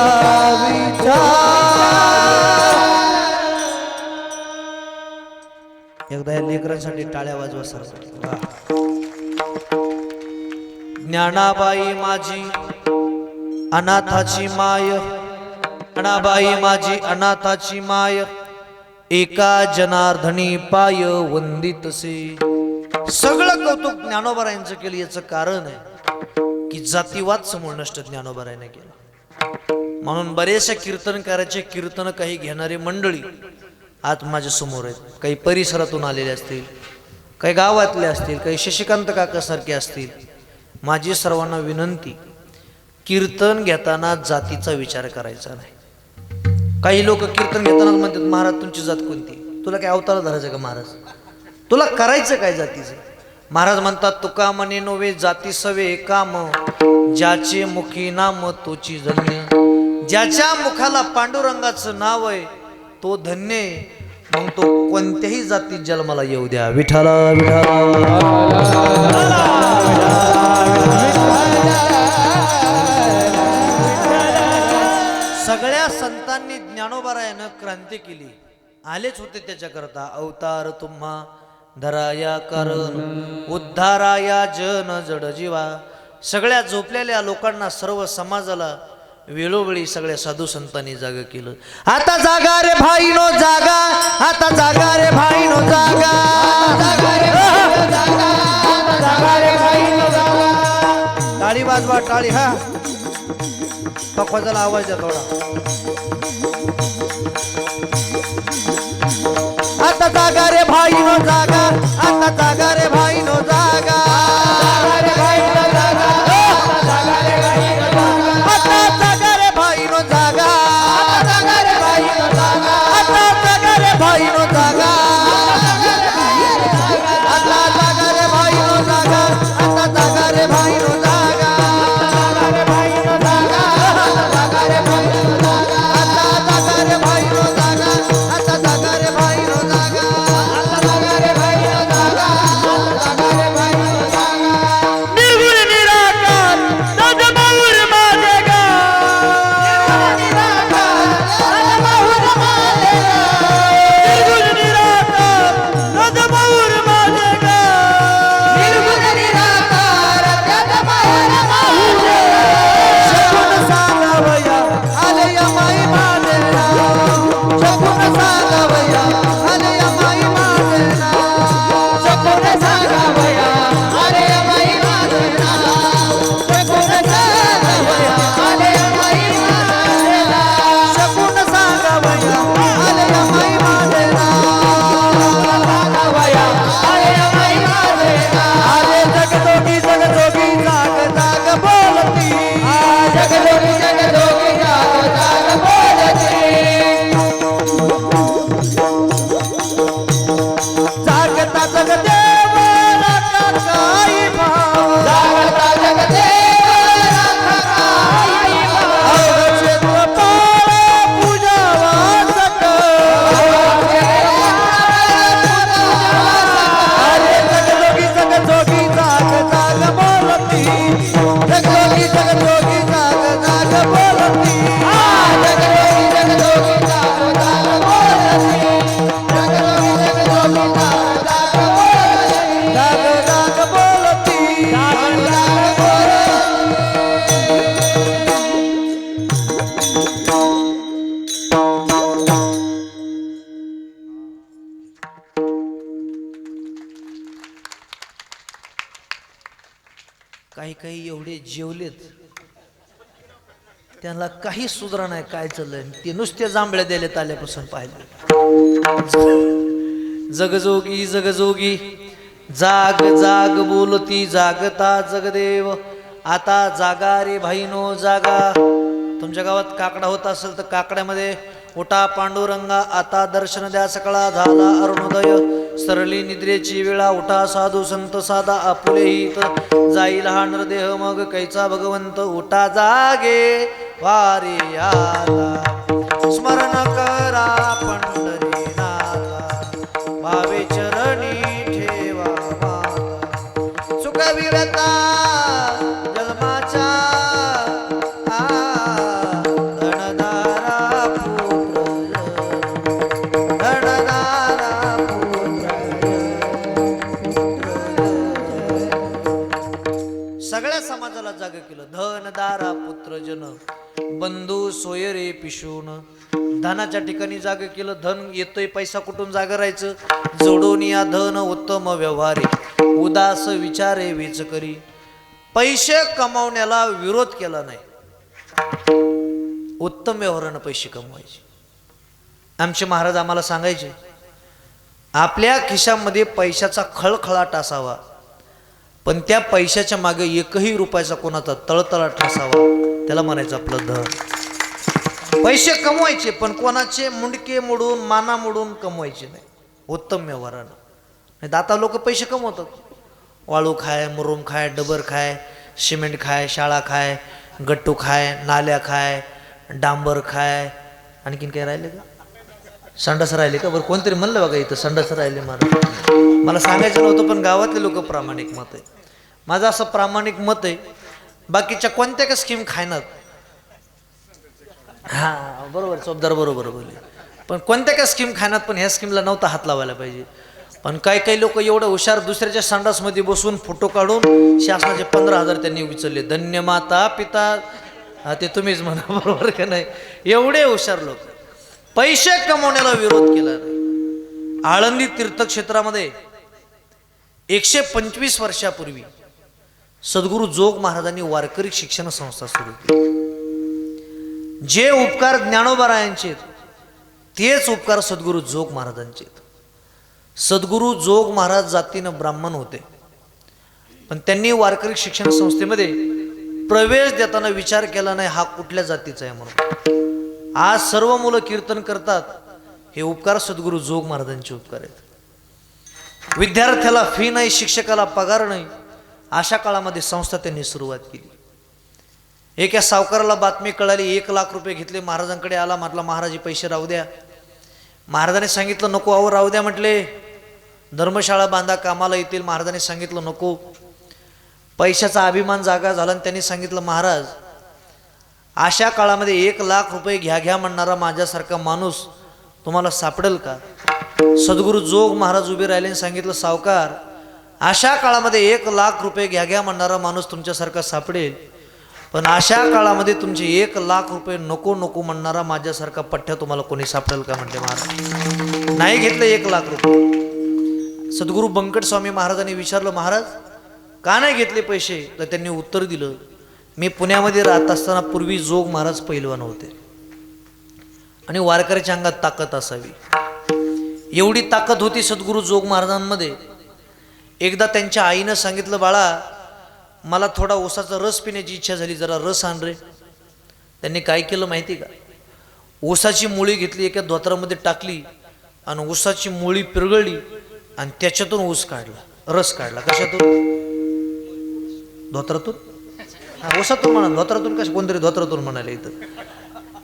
एकदा या लेकरांसाठी टाळ्या वाजवा सर. ज्ञानाबाई माझी अनाथाची माय, ज्ञानाबाई माझी अनाथाची माय, एका जनार्दनी पाय वंदितसे. सगळं कौतुक ज्ञानोबारायांचं केलं. याचं कारण आहे की जातीवाद समोर नष्ट ज्ञानोबारायाने केलं. म्हणून बरेचशा कीर्तनकाराचे कीर्तन काही घेणारे मंडळी आज माझ्या समोर आहेत. काही परिसरातून आलेले असतील, काही गावातले असतील, काही शशिकांत काकासारखे असतील. माझी सर्वांना विनंती, कीर्तन घेताना जातीचा विचार करायचा नाही. काही लोक कीर्तन घेताना म्हणतात महाराज तुमची जात कोणती, तुला काय अवतार धरायचं का महाराज, तुला करायचं काय जातीचं. महाराज म्हणतात तुका म्हणे नोवे जाती सवे काम, ज्याचे मुखी नाम तोची धन्य. ज्याच्या मुखाला पांडुरंगाचं नाव आहे तो धन्य आहे. मग तो कोणत्याही जातीत जन्माला येऊ द्या. विठाला विठाला. सगळ्या संतांनी ज्ञानोबारायानं क्रांती केली. आलेच होते त्याच्याकरता. अवतार तुम्हा धराया कारण उद्धाराया जन जड जीवा. सगळ्या झोपलेल्या लोकांना, सर्व समाजाला वेळोवेळी सगळ्या साधू संतांनी जागा केलं. आता जागा रे भाईनो जागा, आता जागा रे भाईनो जागा, टाळी वाजवा टाळी. हा पखवाजाला आवाज द्या थोडा. आता जागा रे भाईनो जागा, आता जागा रे भाईनो जागा, आता जागा रे भाईनो जागा, काही काही एवढे जेवलेत त्यांना काही सुधरा नाही काय चाललंय. ते नुसते जांभळ्या दिलेत आल्यापासून पाहिजे. जगजोगी जगजोगी जाग जाग बोलती जागता जगदेव. आता जागा रे भाईनो जागा. तुमच्या गावात काकडा होत असेल तर काकड्यामध्ये उठा पांडुरंगा आता दर्शन द्या सकळा झाला अरुणोदय सरली निद्रेची वेळा उठा साधू संत साधा आपुले हित जाईल हा नरदेह मग कैचा भगवंत उठा जागे वारी आता स्मरण करा पंढरीनाथा भावे चरणी ठेवा माता सुख विरता जन्माच्या धनदारा पुत्र धनदारा सगळ्या समाजाला जाग केलं धनदारा पुत्र जन बंधू सोयरे पिशून धनाच्या ठिकाणी जाग केलं धन येतोय पैसा कुठून जाग राहायचं जोडून या धन उत्तम व्यवहारी उदास विचारे वेच करी पैसे कमावण्याला विरोध केला नाही उत्तम व्यवहारानं पैसे कमवायचे आमचे महाराज आम्हाला सांगायचे आपल्या खिशामध्ये पैशाचा खळखळाट असावा पण त्या पैशाच्या मागे एकही रुपयाचा कोणाचा तळतळाट नसावा त्याला म्हणायचं आपलं धन पैसे कमवायचे पण कोणाचे मुंडके मोडून माना मोडून कमवायचे नाही उत्तम व्यवहारानं नाही तर आता लोक पैसे कमवतात वाळू खाय मुरुम खाय डबर खाय सिमेंट खाय शाळा खाय गट्टू खाय नाल्या खाय डांबर खाय आणखीन काय राहिले का संडास राहिले का बरं कोणतरी म्हणलं बघा इथं संडास राहिले मला सांगायचं नव्हतं पण गावातले लोक प्रामाणिक मत आहे माझं असं प्रामाणिक मत आहे बाकीच्या कोणत्या का स्कीम खायनात हां बरोबर चोपदार बरोबर बोलले पण कोणत्या का स्कीम खायनात पण ह्या स्कीमला नव्हता हात लावायला पाहिजे पण काही लोक एवढं हुशार दुसऱ्याच्या संडासमध्ये बसून फोटो काढून शासनाचे 15,000 त्यांनी उचलले धन्य माता पिता ते तुम्हीच म्हणा बरोबर का नाही एवढे हुशार लोक पैसे कमवण्याला विरोध केला नाही आळंदी तीर्थक्षेत्रामध्ये 125 वर्षापूर्वी सद्गुरू जोग महाराजांनी वारकरी शिक्षण संस्था सुरू केली जे उपकार ज्ञानोबारायांचे तेच उपकार सद्गुरू जोग महाराजांचे सद्गुरू जोग महाराज जातीनं ब्राह्मण होते पण त्यांनी वारकरी शिक्षण संस्थेमध्ये प्रवेश देताना विचार केला नाही हा कुठल्या जातीचा आहे म्हणून आज सर्व मुलं कीर्तन करतात हे उपकार सद्गुरू जोग महाराजांचे उपकार आहेत विद्यार्थ्याला फी नाही शिक्षकाला पगार नाही अशा काळामध्ये संस्था त्यांनी सुरुवात केली एका सावकाराला बातमी कळाली 1 लाख रुपये घेतले महाराजांकडे आला म्हटला महाराज पैसे राहू द्या महाराजांनी सांगितलं नको अहो राहू द्या म्हटले धर्मशाळा बांधा कामाला येतील महाराजांनी सांगितलं नको पैशाचा अभिमान जागा झाला आणि त्यांनी सांगितलं महाराज अशा काळामध्ये 1 लाख रुपये घ्या म्हणणारा माझ्यासारखा माणूस तुम्हाला सापडेल का सद्गुरू जोग महाराज उभे राहिले आणि सांगितलं सावकार अशा काळामध्ये 1 लाख रुपये घ्या म्हणणारा माणूस तुमच्यासारखा सापडेल पण अशा काळामध्ये तुमचे 1 लाख रुपये नको म्हणणारा माझ्यासारखा पठ्ठ्या तुम्हाला कोणी सापडेल का म्हणते महाराज नाही घेतले 1 लाख रुपये सद्गुरू बंकट स्वामी महाराजांनी विचारलं महाराज का नाही घेतले पैसे तर त्यांनी उत्तर दिलं मी पुण्यामध्ये राहत असताना पूर्वी जोग महाराज पैलवान होते आणि वारकऱ्याच्या अंगात ताकद असावी एवढी ताकद होती सद्गुरू जोग महाराजांमध्ये एकदा त्यांच्या आईनं सांगितलं बाळा मला थोडा ऊसाचा रस पिण्याची इच्छा झाली जरा रस आण रे त्यांनी काय केलं माहिती का ऊसाची मुळी घेतली एका धोत्रामध्ये टाकली आणि ऊसाची मुळी पिरगळली आणि त्याच्यातून ऊस काढला रस काढला कशातून धोत्रातून ऊसातून म्हणा धोत्रातून कशा कोणतरी धोत्रातून म्हणाले इथं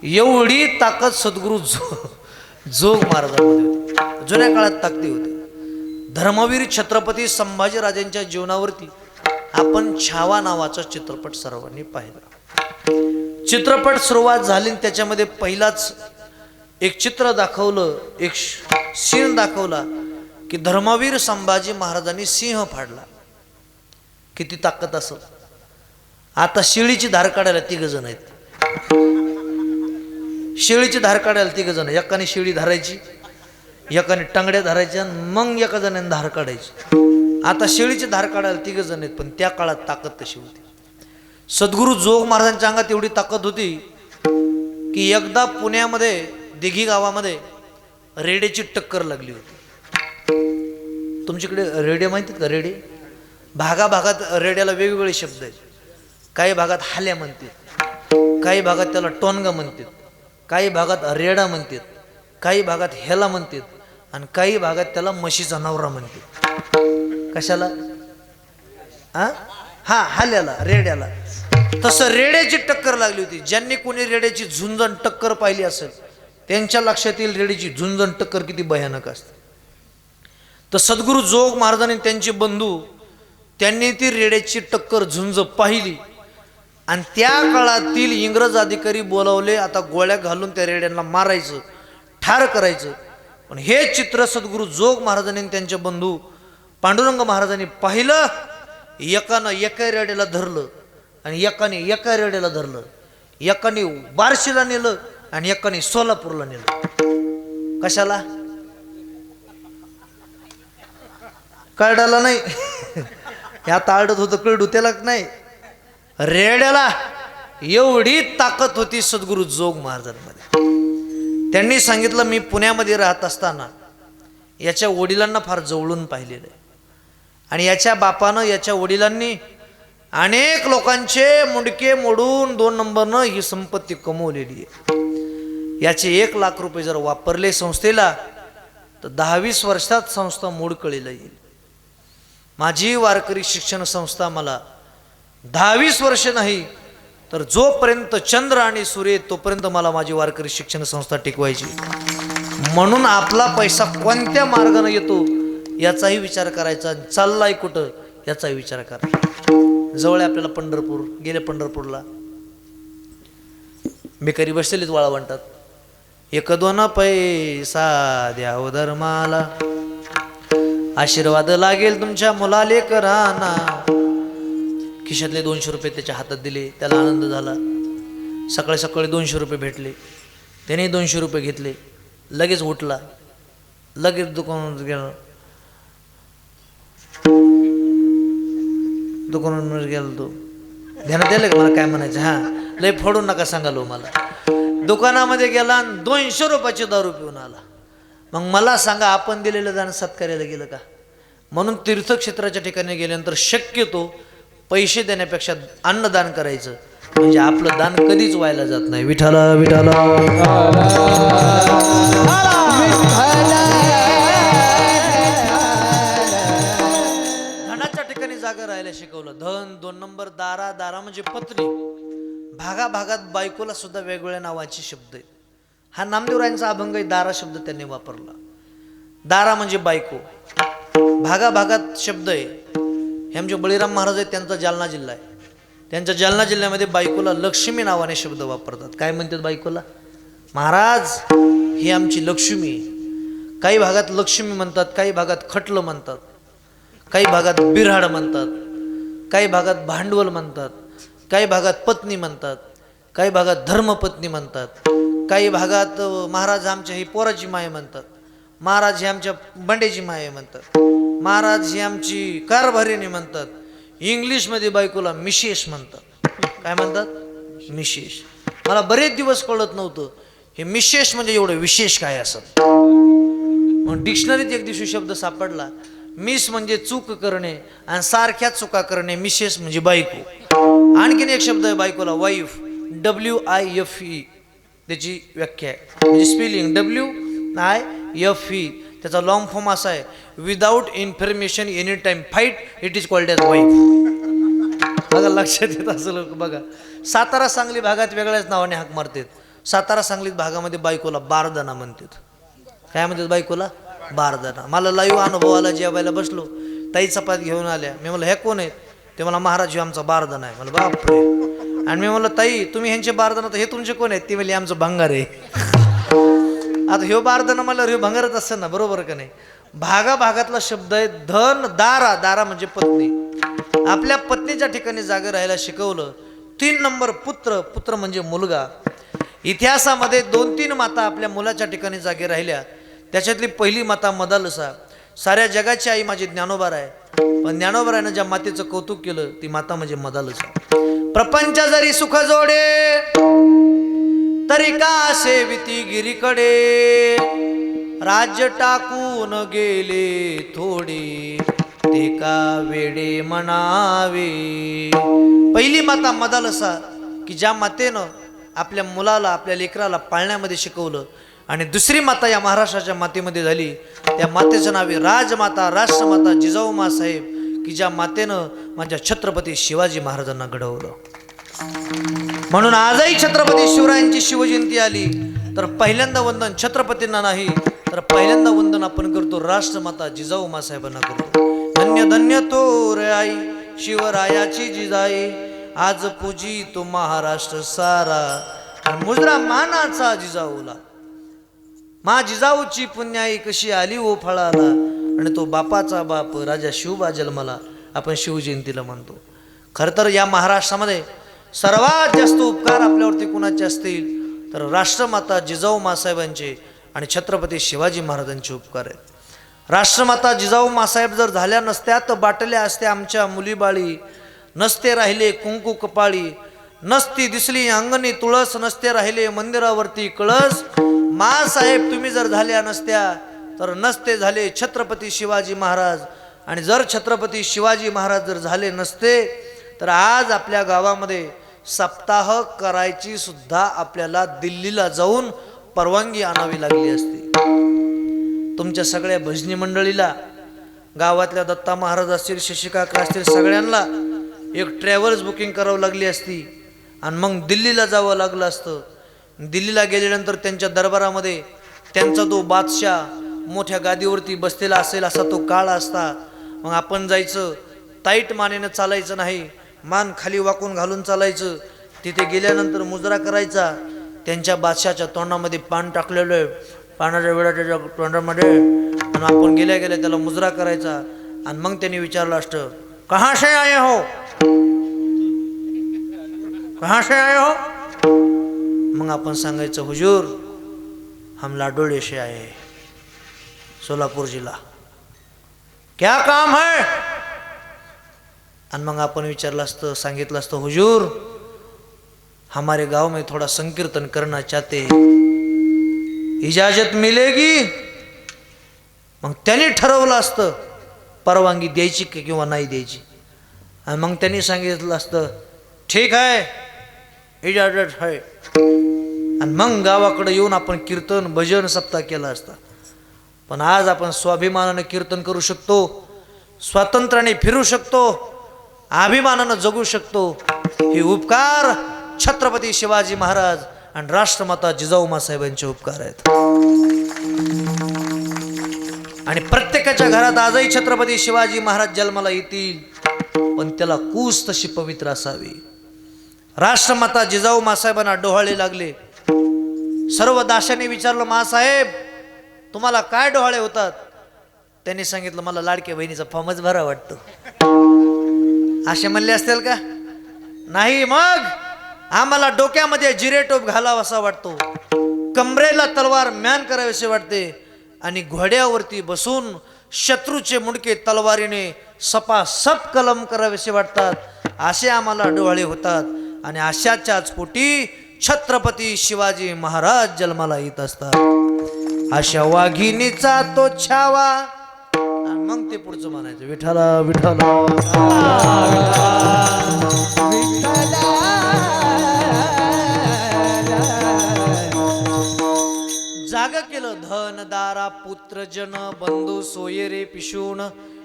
एवढी ताकद सद्गुरू जोग महाराजांमध्ये होती जुन्या काळात ताकदी होती धर्मवीर छत्रपती संभाजीराजांच्या जीवनावरती आपण छावा नावाचा चित्रपट सर्वांनी पाहिला चित्रपट सुरुवात झाली त्याच्यामध्ये पहिलाच एक चित्र दाखवलं एक सीन दाखवला की धर्मवीर संभाजी महाराजांनी सिंह फाडला किती ताकद असत आता शेळीची धार काढायला 3 जण आहेत शेळीची धार काढायला 3 जण एकाने शेळी धरायची एकाने टंगड्या धरायच्या मग एका जणाने धार काढायची आता शेळीची धार काढायला 3 जण आहेत पण त्या काळात ताकद तशी होती सद्गुरू जोग महाराजांच्या अंगात एवढी ताकद होती की एकदा पुण्यामध्ये दिघी गावामध्ये रेड्याची टक्कर लागली होती तुमच्याकडे रेडे माहितीत का रेडे भागाभागात रेड्याला वेगवेगळे शब्द आहेत काही भागात हाल्या म्हणतात काही भागात त्याला टोनगा म्हणतात काही भागात रेडा म्हणतात, काही भागात ह्याला म्हणतात आणि काही भागात त्याला म्हशीचा नवरा म्हणतात. कशाला? हा हाल्याला, रेड्याला. तसं रेड्याची टक्कर लागली होती. ज्यांनी कोणी रेड्याची झुंजण टक्कर पाहिली असेल त्यांच्या लक्षात येईल रेड्याची झुंजण टक्कर किती भयानक असते. तर सद्गुरू जोग महाराजांनी त्यांचे बंधू त्यांनी ती रेड्याची टक्कर झुंज पाहिली आणि त्या काळातील इंग्रज अधिकारी बोलावले. आता गोळ्या घालून त्या रेड्यांना मारायचं, ठार करायचं. पण हे चित्र सद्गुरू जोग महाराजांनी त्यांचे बंधू पांडुरंग महाराजांनी पाहिलं. एकानं एका रेड्याला धरलं आणि एकाने एका रेड्याला धरलं. एकाने बार्शीला नेलं आणि एकाने सोलापूरला नेलं. कशाला? कळडाला नाही. ह्यात आडत होतं कळडू त्याला नाही, रेड्याला. एवढी ताकद होती सद्गुरू जोग महाराजांमध्ये. त्यांनी सांगितलं, मी पुण्यामध्ये राहत असताना याच्या वडिलांना फार जवळून पाहिलेलं आहे आणि याच्या बापानं, याच्या वडिलांनी अनेक लोकांचे मुंडके मोडून 2 नंबरनं ही संपत्ती कमवलेली आहे. याचे 1 लाख रुपये जर वापरले संस्थेला तर 10-20 वर्षात संस्था मोडकळीला येईल. माझी वारकरी शिक्षण संस्था मला 10-20 वर्ष नाही तर जोपर्यंत चंद्र आणि सूर्य तोपर्यंत मला माझी वारकरी शिक्षण संस्था टिकवायची. म्हणून आपला पैसा कोणत्या मार्गाने येतो याचाही विचार करायचा, चाललाय कुठं याचाही विचार करा. जवळ आपल्याला पंढरपूर. गेले पंढरपूरला भिकारी बसलेलीच वाळवंटात. 1-2 पैसा द्याव धर्माला, आशीर्वाद लागेल तुमच्या मुला लेकरांना. खिशातले 200 रुपये त्याच्या हातात दिले. त्याला आनंद झाला. सकाळी सकाळी 200 रुपये भेटले. त्याने 200 रुपये घेतले. लगेच उठला, लगेच दुकानात गेला. दुकानावर गेला तो. ध्यानात आलं का मला काय म्हणायचं? हां, लय फोडून नका सांगालो मला. दुकानामध्ये गेला आणि 200 रुपयाची दारू पिऊन आला. मग मला सांगा, आपण दिलेलं दान सत्कार्याला गेलं का? म्हणून तीर्थक्षेत्राच्या ठिकाणी गेल्यानंतर शक्यतो पैसे देण्यापेक्षा अन्नदान करायचं, म्हणजे आपलं दान कधीच व्हायला जात नाही. विठाला विठाला. धनाच्या ठिकाणी जागा राहायला शिकवलं. धन 2 नंबर. दारा, दारा म्हणजे पत्नी. भागाभागात बायकोला सुद्धा वेगवेगळ्या नावाचे शब्द आहेत. हा नामदेवरायांचा अभंग आहे. दारा शब्द त्यांनी वापरला. दारा म्हणजे बायको. भागाभागात शब्द आहे. हे आमचे बळीराम महाराज आहेत, त्यांचा जालना जिल्हा आहे. त्यांच्या जालना जिल्ह्यामध्ये बायकोला लक्ष्मी नावाने शब्द वापरतात. काय म्हणतात बायकोला? महाराज ही आमची लक्ष्मी. काही भागात लक्ष्मी म्हणतात, काही भागात खटलं म्हणतात, काही भागात बिऱ्हाड म्हणतात, काही भागात भांडवल म्हणतात, काही भागात पत्नी म्हणतात, काही भागात धर्मपत्नी म्हणतात, काही भागात महाराज आमच्या ही पोराची माय म्हणतात, महाराज ही आमच्या बंडेची माय म्हणतात, महाराज ही आमची कारभारीने म्हणतात. इंग्लिशमध्ये बायकोला मिशेस म्हणतात. काय म्हणतात? मिशेस. मला बरेच दिवस कळत नव्हतं हे मिशेस म्हणजे एवढं विशेष काय असत. मग डिक्शनरीत एक दिवशी शब्द सापडला. मिस म्हणजे चूक करणे आणि सारख्या चुका करणे. मिशेस म्हणजे बायको. आणखीन एक शब्द आहे बायकोला, वाईफ. WIFE त्याची व्याख्या आहे, म्हणजे स्पेलिंग WIFE. त्याचा लॉंग फॉर्म असा आहे, without information any time fight it is called as wife. बघा, लक्षात येत असं बघा. सातारा सांगली भागात वेगळ्याच नावाने हाक मारतात. सातारा सांगलीत भागामध्ये बायकोला बारदाना म्हणतात. काय म्हणतात बायकोला? बारदाना. मला लाईव्ह अनुभव आला. जेवायला बसलो, ताई चपाती घेऊन आल्या. मी म्हणलं, हे कोण आहेत? ते मला, महाराज हे आमचा बारदाना आहे. मला बापरे. आणि मी म्हणलं, ताई तुम्ही ह्यांचे बारदाना, तर हे तुमचे कोण आहेत? ती म्हणली, आमचं भंगार आहे. आता ह्यो बारदाना मला ह्यो भंगारच असतं ना, बरोबर का नाही? भागाभागातला शब्द आहे. धन, दारा. दारा म्हणजे पत्नी. आपल्या पत्नीच्या ठिकाणी जागा राहायला शिकवलं. 3 नंबर पुत्र. पुत्र म्हणजे मुलगा. इतिहासामध्ये 2-3 माता आपल्या मुलाच्या ठिकाणी जागे राहिल्या. त्याच्यातली पहिली माता मदालसा. साऱ्या जगाची आई माझी ज्ञानोबा आहे. पण ज्ञानोबारानं ज्या मातेचं कौतुक केलं ती माता म्हणजे मदालसा. प्रपंच जरी सुख जोडे तरी का सेविती गिरीकडे, राज्य टाकून गेले थोडे ते का वेडे म्हणावे. पहिली माता मदालसा, की ज्या मातेनं आपल्या मुलाला आपल्या लेकराला पाळण्यामध्ये शिकवलं आणि दुसरी माता या महाराष्ट्राच्या मातेमध्ये झाली. त्या मातेचं नाव आहे राजमाता राष्ट्रमाता जिजाऊ मासाहेब, की ज्या मातेनं माझ्या छत्रपती शिवाजी महाराजांना घडवलं. म्हणून आजही छत्रपती शिवरायांची शिवजयंती आली तर पहिल्यांदा वंदन छत्रपतींना नाही तर पहिल्यांदा वंदन आपण करतो राष्ट्रमाता जिजाऊ मासाहेबांना करतो. धन्य धन्य तो रे आई शिवरायाची जिजाई, आज पूजी तो महाराष्ट्र सारा, आणि मुजरा मानाचा जिजाऊला. मा जिजाऊची पुण्याई कशी आली ओ फळाला, आणि तो बापाचा बाप राजा शिवबा जन्माला. आपण शिवजयंतीला म्हणतो. खरं तर या महाराष्ट्रामध्ये सर्वात जास्त उपकार आपल्यावरती कुणाचे असतील तर राष्ट्रमाता जिजाऊ मासाहेबांचे आणि छत्रपती शिवाजी महाराजांचे उपकार आहेत. राष्ट्रमाता जिजाऊ मासाहेब जर झाल्या नसत्या तर बाटल्या असत्या आमच्या मुलीबाळी, नसते राहिले कुंकू कपाळी, नसती दिसली अंगणी तुळस, नसते राहिले मंदिरावरती कळस. मासाहेब तुम्ही जर झाल्या नसत्या तर नसते झाले छत्रपती शिवाजी महाराज, आणि जर छत्रपती शिवाजी महाराज जर झाले नसते तर आज आपल्या गावामध्ये सप्ताह करायची सुद्धा आपल्याला दिल्लीला जाऊन परवानगी आणावी लागली असती. तुमच्या सगळ्या भजनी मंडळीला, गावातल्या दत्ता महाराज असतील, शशिकाका असतील, सगळ्यांना एक ट्रॅव्हल्स बुकिंग करावं लागली असती आणि मग दिल्लीला जावं लागलं असतं. दिल्लीला गेल्यानंतर त्यांच्या दरबारामध्ये त्यांचा तो बादशाह मोठ्या गादीवरती बसलेला असेल असा तो काळ असता. मग आपण जायचं, ताईट मानेनं चालायचं नाही, मान खाली वाकून घालून चालायचं. तिथे गेल्यानंतर मुजरा करायचा. त्यांच्या बादशाच्या तोंडामध्ये पान टाकलेलं आहे, पानाच्या वेळा त्याच्या तोंडामध्ये, आणि आपण गेल्या गेल्या त्याला मुजरा करायचा. आणि मग त्यांनी विचारलं असतं, कहाँ से आए हो, कहाँ से आए हो. मग आपण सांगायचं, हुजूर हम लाडोळे से आए, सोलापूर जिला, क्या काम है. आणि मग आपण विचारलं असतं, सांगितलं असतं, हुजूर हमारे गांव में थोड़ा संकीर्तन करना चाहते हैं, इजाजत मिलेगी. मग त्यांनी ठरवलं असतं परवानगी द्यायची किंवा नाही द्यायची. आणि मग त्यांनी सांगितलं असतं, ठीक आहे, इजाजत है. आणि मग गावाकडे येऊन आपण कीर्तन भजन सप्ताह केला असता. पण आज आपण स्वाभिमानाने कीर्तन करू शकतो, स्वातंत्र्याने फिरू शकतो, अभिमानानं जगू शकतो. हे उपकार छत्रपती शिवाजी महाराज आणि राष्ट्रमाता जिजाऊ मासाहेबांचे उपकार आहेत. आणि प्रत्येकाच्या घरात आजही छत्रपती शिवाजी महाराज जन्माला येतील, पण त्याला कूस तशी पवित्र असावी. राष्ट्रमाता जिजाऊ मासाहेबांना डोहाळे लागले. सर्व दाशाने विचारलं, मासाहेब तुम्हाला काय डोहाळे होतात. त्यांनी सांगितलं, मला लाडक्या बहिणीचा फॉर्मच भरा वाटतो. असे म्हणले असतील का? नाही. मग आम्हाला डोक्यामध्ये जिरेटोप घालावासा वाटतो, कमरेला तलवार म्यान करावीसे वाटते, आणि घोड्यावरती बसून शत्रूचे मुंडके तलवारीने सपासप कलम करावेसे वाटतात. असे आम्हाला डोहाळे होतात. आणि अशाच्याच पोटी छत्रपती शिवाजी महाराज जन्माला येत असतात. अशा वाघिणीचा तो छावा. आणि मग ते पुढचं म्हणायचं, विठाला विठाला जाग केलं धन दारा पुत्र जन बंधू सोयरे पिशून,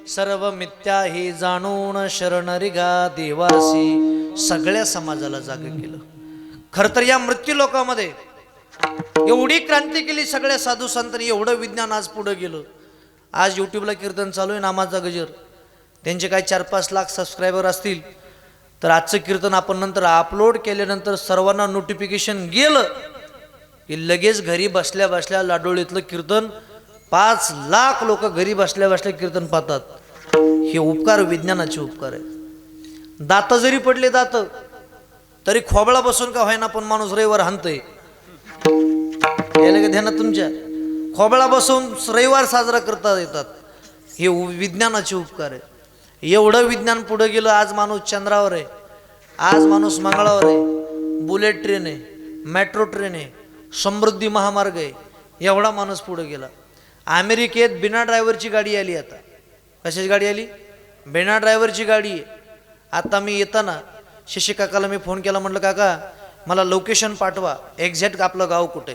सर्व मिथ्या हे जाणून शरण रिगा देवासी. सगळ्या समाजाला जाग केलं. खर तर या मृत्यू लोकांमध्ये एवढी क्रांती केली सगळ्या साधू संतांनी, एवढं विज्ञान आज पुढे गेलं. आज यूट्यूबला कीर्तन चालू आहे, नामाचा गजर. त्यांचे काय 4-5 लाख सबस्क्रायबर असतील. तर आजचं कीर्तन आपण नंतर अपलोड केल्यानंतर सर्वांना नोटिफिकेशन गेलं की लगेच घरी बसल्या बसल्या लाडोळीतलं कीर्तन 5 लाख लोक घरी बसल्या बसल्या कीर्तन पाहतात. हे उपकार विज्ञानाचे उपकार आहेत. दात जरी पडले दात तरी खोबळा बसून का व्हायना पण माणूस रविवार हाणतोय. यायला का ध्यानात तुमच्या? खोबळा बसून रविवार साजरा करता येतात. हे विज्ञानाचे उपकार आहे. एवढं विज्ञान पुढे गेलं. आज माणूस चंद्रावर आहे, आज माणूस मंगळावर आहे, बुलेट ट्रेन आहे, मेट्रो ट्रेन आहे, समृद्धी महामार्ग आहे. एवढा माणूस पुढे गेला. अमेरिकेत बिना ड्रायव्हरची गाडी आली. आता कशाची गाडी आली? बिना ड्रायव्हरची गाडी आहे. आता मी येताना शशी काकाला मी फोन केला, म्हटलं काका मला लोकेशन पाठवा, एक्झॅक्ट आपलं गाव कुठे.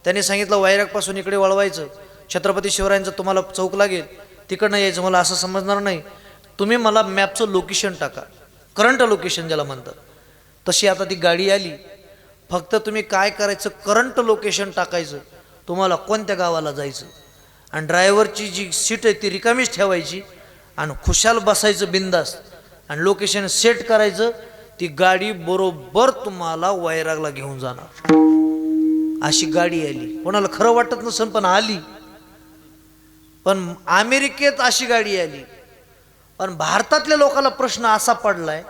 त्यांनी सांगितलं वैरागपासून इकडे वळवायचं, छत्रपती शिवरायांचं तुम्हाला चौक लागेल, तिकडनं यायचं. मला असं समजणार नाही, तुम्ही मला मॅपचं लोकेशन टाका, करंट लोकेशन ज्याला म्हणतात. तशी आता ती गाडी आली. फक्त तुम्ही काय करायचं, करंट लोकेशन टाकायचं, तुम्हाला कोणत्या गावाला जायचं, आणि ड्रायव्हरची जी सीट आहे ती रिकामीच ठेवायची आणि खुशाल बसायचं बिंदास, आणि लोकेशन सेट करायचं. ती गाडी बरोबर तुम्हाला वैरागला घेऊन जाणार. अशी गाडी आली. कोणाला खरं वाटत नसेल पण आली. पण अमेरिकेत अशी गाडी आली. पण भारतातल्या लोकांना प्रश्न असा पडलाय,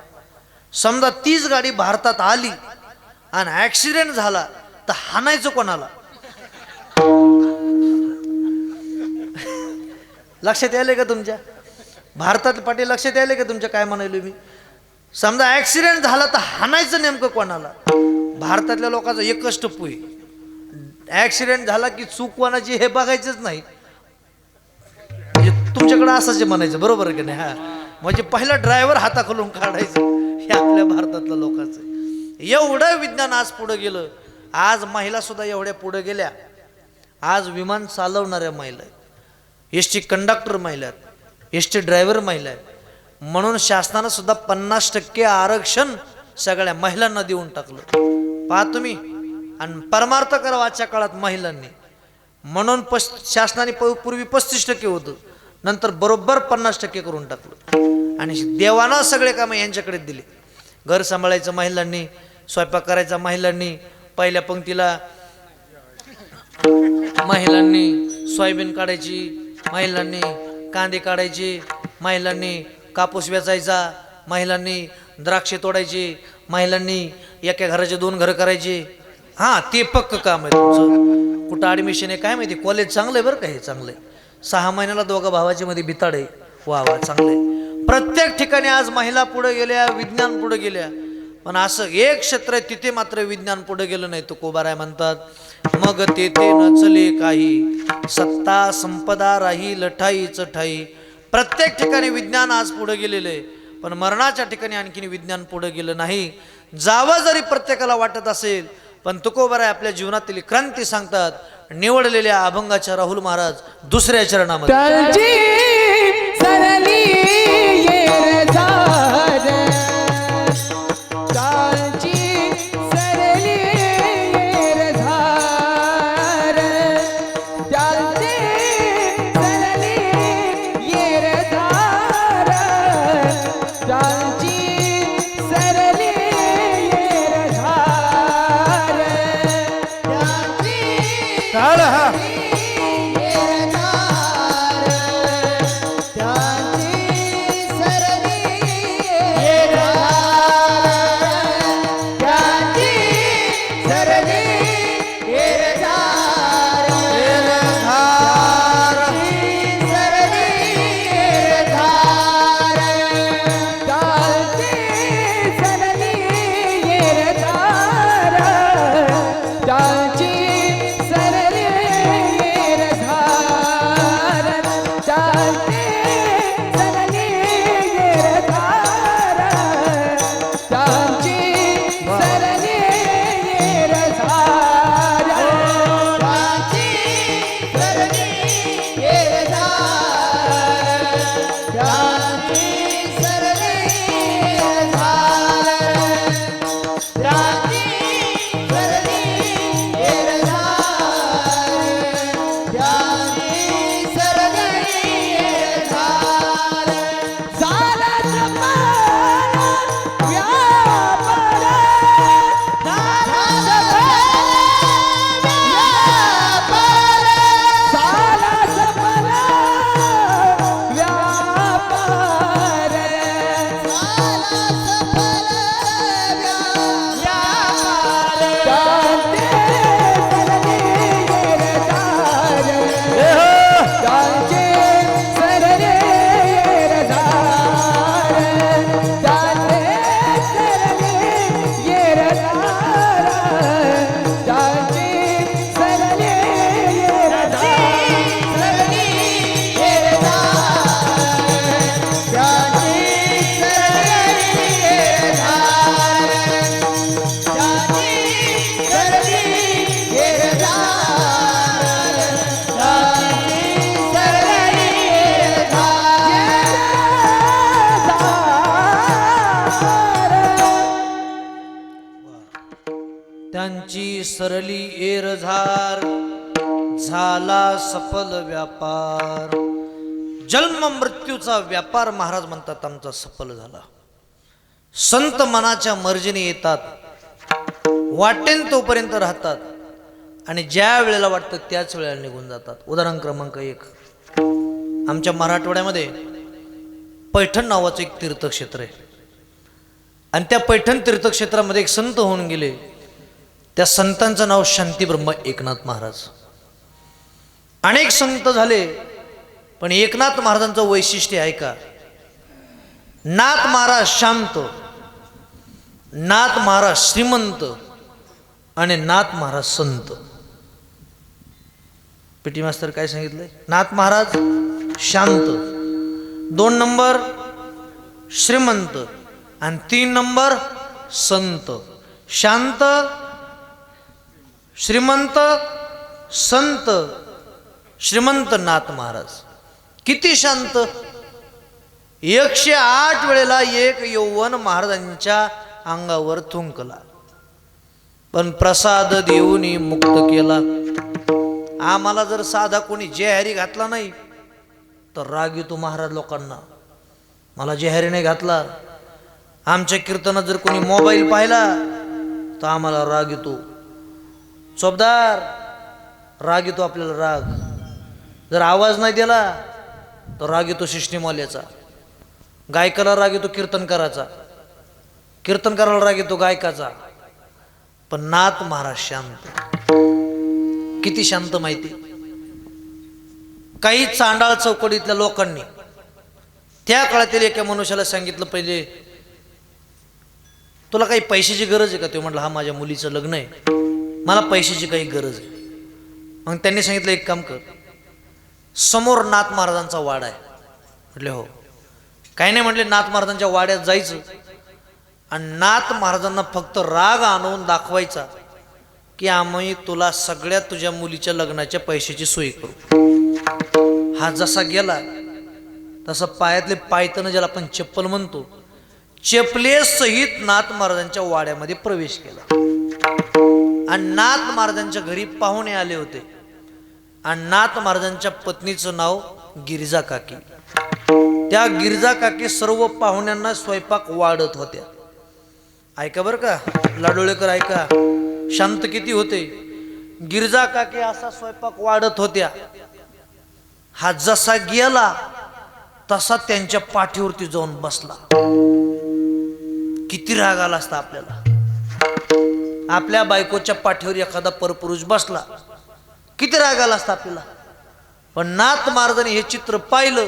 समजा तीच गाडी भारतात आली आणि ॲक्सिडेंट झाला तर हाणायचं कोणाला? लक्षात यायलंय का तुमच्या? भारतात पाटील लक्षात यायलंय का तुमच्या काय म्हणायलो मी? समजा ॲक्सिडेंट झाला तर हाणायचं नेमकं कोणाला? भारतातल्या लोकांचा एकच टप्पू आहे, ॲक्सिडेंट झाला की चूक कोणाची हे बघायचंच नाही. म्हणजे तुमच्याकडे असंच म्हणायचं, बरोबर की नाही? हा, म्हणजे पहिला ड्रायव्हर हाताखालून काढायचं, हे आपल्या भारतातल्या लोकांचं. एवढं विज्ञान आज पुढे गेलं. आज महिला सुद्धा एवढ्या पुढे गेल्या. आज विमान चालवणाऱ्या महिला आहेत, एस टी कंडक्टर महिला आहेत, एस टी ड्रायव्हर महिला आहेत. म्हणून शासनानं सुद्धा 50% आरक्षण सगळ्या महिलांना देऊन टाकलं. पहा तुम्ही, आणि परमार्थ करा आजच्या काळात महिलांनी. म्हणून शासनाने पूर्वी 35% होतं, नंतर बरोबर 50% करून टाकलं. आणि देवानं सगळे कामं यांच्याकडे दिले. घर सांभाळायचं महिलांनी, स्वयंपाक करायचा महिलांनी, पहिल्या पंक्तीला महिलांनी, सोयाबीन काढायची महिलांनी, कांदे काढायचे महिलांनी, कापूस वेचायचा महिलांनी, द्राक्षे तोडायची महिलांनी, एका घराचे 2 घरं करायची. हां, ते पक्क काम आहे तुमचं. कुठं ॲडमिशन आहे काय माहिती, कॉलेज चांगलं आहे बरं का, हे चांगलं आहे. 6 महिन्याला दोघं भावाच्या मध्ये बिताड आहे. वा वा, चांगलं आहे. प्रत्येक ठिकाणी आज महिला पुढे गेल्या, विज्ञान पुढे गेल्या. पण असं एक क्षेत्र आहे तिथे मात्र विज्ञान पुढे गेलं नाही. तुकोबाराय म्हणतात, मग तेथे नचले काही, सत्ता संपदा राही लठाईच ठाई. प्रत्येक ठिकाणी विज्ञान आज पुढे गेलेलं आहे, पण मरणाच्या ठिकाणी आणखीन विज्ञान पुढे गेलं नाही. जावं जरी प्रत्येकाला वाटत असेल, पण तुकोबाराय आपल्या जीवनातील क्रांती सांगतात. निवडलेल्या अभंगाच्या राहुल महाराज दुसऱ्या चरणामध्ये सरली एरझार झाला सफल व्यापार. जन्म मृत्यूचा व्यापार महाराज म्हणतात आमचा सफल झाला. संत मनाच्या मर्जीने येतात, वाटेन तोपर्यंत राहतात आणि ज्या वेळेला वाटतं त्याच वेळेला निघून जातात. उदाहरण क्रमांक 1, आमच्या मराठवाड्यामध्ये पैठण नावाचं एक तीर्थक्षेत्र आहे आणि त्या पैठण तीर्थक्षेत्रामध्ये एक संत होऊन गेले. त्या संतांचं नाव शांतीब्रह्म एकनाथ महाराज. अनेक संत झाले पण एकनाथ महाराजांचं वैशिष्ट्य आहे का, नाथ महाराज शांत, नाथ महाराज श्रीमंत आणि नाथ महाराज संत. पीटी मास्तर काय सांगितलंय, नाथ महाराज शांत, 2 नंबर श्रीमंत आणि 3 नंबर संत. शांत, श्रीमंत, संत, श्रीमंत नाथ महाराज. किती शांत. 108 वेळेला एक यौवन महाराजांच्या अंगावर थुंकला पण प्रसाद देऊनी मुक्त केला. आम्हाला जर साधा कोणी जेहारी घातला नाही तर राग येतो महाराज लोकांना. मला जेहारी नाही घातला, आमच्या कीर्तनात जर कोणी मोबाईल पाहिला तर आम्हाला राग येतो. चोपदार राग येतो आपल्याला. राग जर आवाज नाही दिला तर राग येतो सिस्टीमवाल्याचा. गायकाला राग येतो कीर्तनकाराचा, कीर्तनकाराला राग येतो गायकाचा. पण नाथ महाराज शांत. किती शांत माहिती. काही चांडाळ चौकडीतल्या लोकांनी त्या काळातील एका मनुष्याला सांगितलं, पहिले तुला काही पैशाची गरज आहे का. तो म्हटलं, हा माझ्या मुलीचं लग्न आहे, मला पैशाची काही गरज आहे. मग त्यांनी सांगितलं, एक काम कर, समोर नाथ महाराजांचा वाडा आहे. म्हटले हो. काही नाही म्हटले, नाथ महाराजांच्या वाड्यात जायचं आणि नाथ महाराजांना फक्त राग आणून दाखवायचा की आम्ही तुला सगळ्या तुझ्या मुलीच्या लग्नाच्या पैशाची सोय करू. हा जसा गेला तसं पायातले पायतन, ज्याला आपण चप्पल म्हणतो, चपले सहित नाथ महाराजांच्या वाड्यामध्ये प्रवेश केला. आणि नाथ महाराजांच्या घरी पाहुणे आले होते आणि नाथ महाराजांच्या पत्नीचं नाव गिरिजा काकी. त्या गिरिजा काकी सर्व पाहुण्यांना स्वयंपाक वाढत होत्या. ऐका बरं का लाडोळेकर, ऐका, शांत किती होते. गिरिजा काकी असा स्वयंपाक वाढत होत्या. हा जसा गेला तसा त्यांच्या पाठीवरती जाऊन बसला. किती राग आला असता आपल्याला. आपल्या बायकोच्या पाठीवर एखादा परपुरुष बसला, किती राग आला असता आपल्याला. पण नाथ महाराजांनी हे चित्र पाहिलं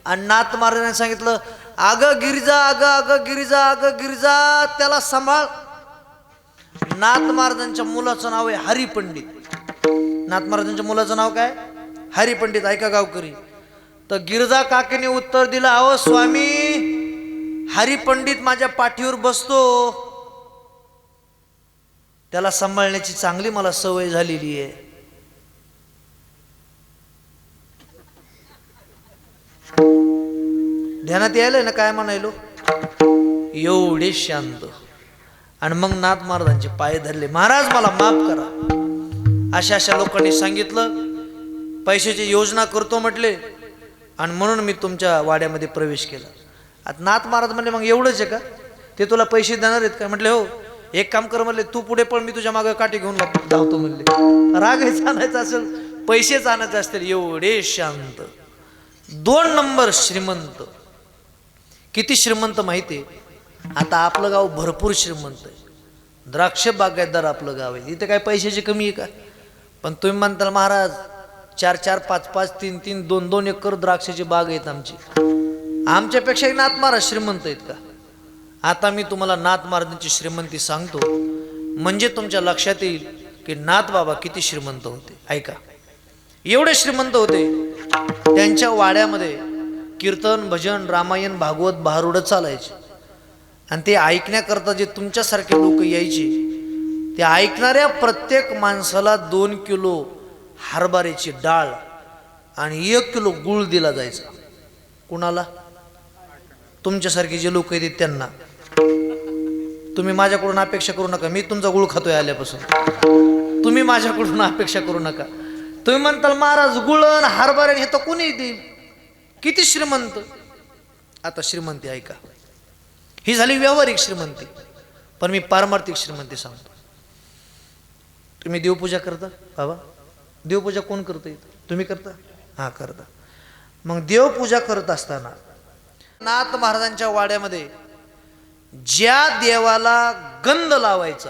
आणि नाथ महाराजांनी सांगितलं, अगं गिरिजा, अगं गिरिजा, अगं गिरिजा, त्याला सांभाळ. नाथ महाराजांच्या मुलाचं नाव आहे हरिपंडित. नाथ महाराजांच्या मुलाचं नाव काय, हरिपंडित. ऐका गावकरी. तर गिरिजा काकीने उत्तर दिलं, अहो स्वामी, हरिपंडित माझ्या पाठीवर बसतो, त्याला सांभाळण्याची चांगली मला सवय झालेली आहे. ध्यानात यायलंय ना काय म्हणायलो. एवढे शांत. आणि मग नाथ महाराजांचे पाय धरले, महाराज मला माफ करा. अशा अशा लोकांनी सांगितलं, पैशाची योजना करतो म्हटले आणि म्हणून मी तुमच्या वाड्यामध्ये प्रवेश केला. आता नाथ महाराज म्हणले, मग एवढंच आहे का, ते तुला पैसे देणार आहेत का. म्हटले हो. एक काम कर म्हणले, तू पुढे पण मी तुझ्या मागे काठी घेऊन धावतो म्हणले. रागायचं आणायचं असेल, पैसेच आणायचे असतील. एवढे शांत. 2 नंबर श्रीमंत. किती श्रीमंत माहिती. आता आपलं गाव भरपूर श्रीमंत आहे. द्राक्ष बागायतदार आपलं गाव आहे. इथे काय पैशाची कमी आहे का. पण तुम्ही म्हणताल महाराज 4-4, 5-5, 3-3, 2-2 एकर द्राक्षाची बाग आहेत आमची. आमच्यापेक्षाही नाथ महाराज श्रीमंत आहेत का. आता मी तुम्हाला नाथ महाराजांची श्रीमंती सांगतो म्हणजे तुमच्या लक्षात येईल की नाथ बाबा किती श्रीमंत होते. ऐका. एवढे श्रीमंत होते, त्यांच्या वाड्यामध्ये कीर्तन, भजन, रामायण, भागवत, भारुड चालायचे. आणि ते ऐकण्याकरता जे तुमच्यासारखे लोक यायचे, ते ऐकणाऱ्या प्रत्येक माणसाला 2 किलो हरभऱ्याची डाळ आणि 1 किलो गुळ दिला जायचा. कुणाला. तुमच्यासारखे जे लोक आहेत त्यांना. तुम्ही माझ्याकडून अपेक्षा करू नका, मी तुमचा गुळ खातोय आल्यापासून. तुम्ही माझ्याकडून अपेक्षा करू नका. तुम्ही म्हणताल महाराज गुळण हरभऱ्याने हे तर कोणी देईल, किती श्रीमंत. आता श्रीमंती ऐका, ही झाली व्यावहारिक श्रीमंती, पण मी पारमार्थिक श्रीमंती सांगतो. तुम्ही देवपूजा करता बाबा? देवपूजा कोण करतं? तुम्ही करता? हां करता. मग देवपूजा करत असताना नाथ महाराजांच्या वाड्यामध्ये ज्या देवाला गंध लावायचा,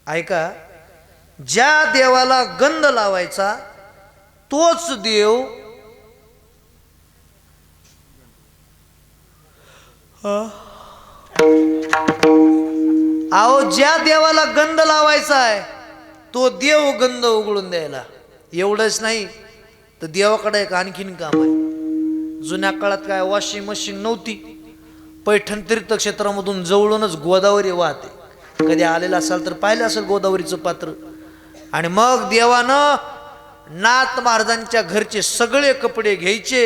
ऐका, ज्या देवाला गंध लावायचा तोच देव ज्या देवाला गंध लावायचा आहे तो देव गंध उघडून द्यायला. एवढंच नाही तर देवाकडे एक आणखीन काम आहे. जुन्या काळात काय वॉशिंग मशीन नव्हती. पैठण तीर्थक्षेत्रामधून जवळूनच गोदावरी वाहते. कधी आलेला असाल तर पाहिलं असेल गोदावरीचं पात्र. आणि मग देवानं नाथ महाराजांच्या घरचे सगळे कपडे घ्यायचे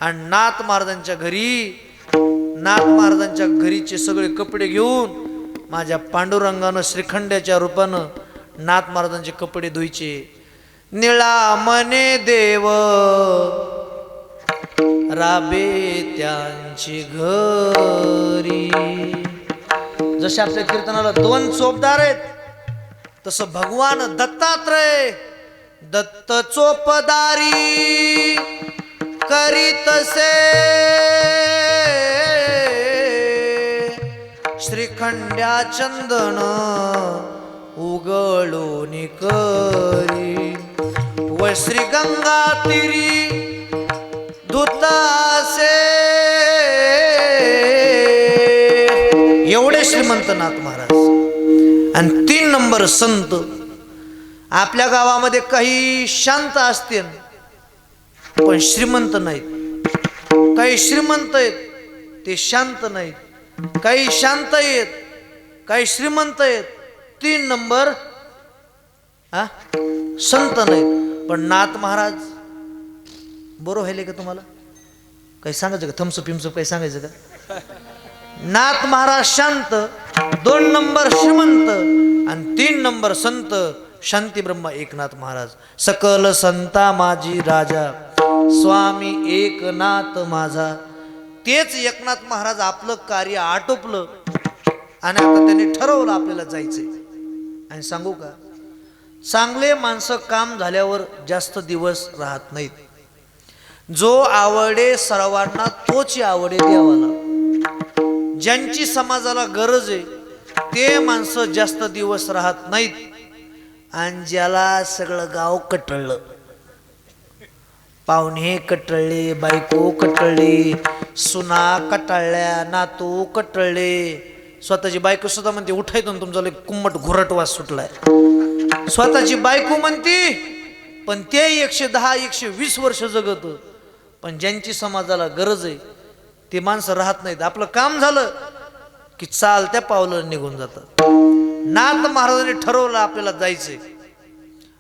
आणि नाथ महाराजांच्या घरीचे सगळे कपडे घेऊन माझ्या पांडुरंगानं श्रीखंड्याच्या रूपानं नाथ महाराजांचे कपडे धुयचे. निळा मने देव राबे त्यांची घरी. जसे आपल्या कीर्तनाला 2 चोपदार आहेत, तसं भगवान दत्तात्रय दत्त चोपदारी करीतसे. श्रीखंड्या चंदन उगळून करी व श्री गंगा तिरी धुतासे. एवढे श्रीमंत नाथ महाराज. आणि 3 नंबर संत. आपल्या गावामध्ये काही शांत असतील पण श्रीमंत नाहीत. काही श्रीमंत आहेत ते शांत नाहीत. काही शांत आहेत, काही श्रीमंत आहेत. 3 नंबर संत नाहीत. पण नाथ महाराज बरोबर व्हायले का तुम्हाला? काही सांगायचं का? थम्सअप पिम्सअप काही सांगायचं का? नाथ महाराज शांत, 2 नंबर श्रीमंत आणि 3 नंबर संत. शांती ब्रह्मा एकनाथ महाराज. सकल संता माझी राजा स्वामी एकनाथ माझा. तेच एकनाथ महाराज आपलं कार्य आटोपलं आणि आता त्यांनी ठरवलं आपल्याला जायचंय. आणि सांगू का, चांगले माणसं काम झाल्यावर जास्त दिवस राहत नाहीत. जो आवडे सर्वांना तोच आवडे देवाला. ज्यांची समाजाला गरज आहे ते माणसं जास्त दिवस राहत नाहीत. आणि ज्याला सगळं गाव कटळलं, पाहुणे कटळले, बायको कटळली, सुना कटाळल्या, नातू कटळले. स्वतःची बायको सुद्धा म्हणते उठायतून तुमचा लय कुम्मट घुरट वास सुटलाय. स्वतःची बायको म्हणते, पण ते 110 120 वर्ष जगत. पण ज्यांची समाजाला गरज आहे ते माणसं राहत नाहीत. आपलं काम झालं की चालत्या पावलं निघून जातात. नाथ महाराजांनी ठरवलं आपल्याला जायचंय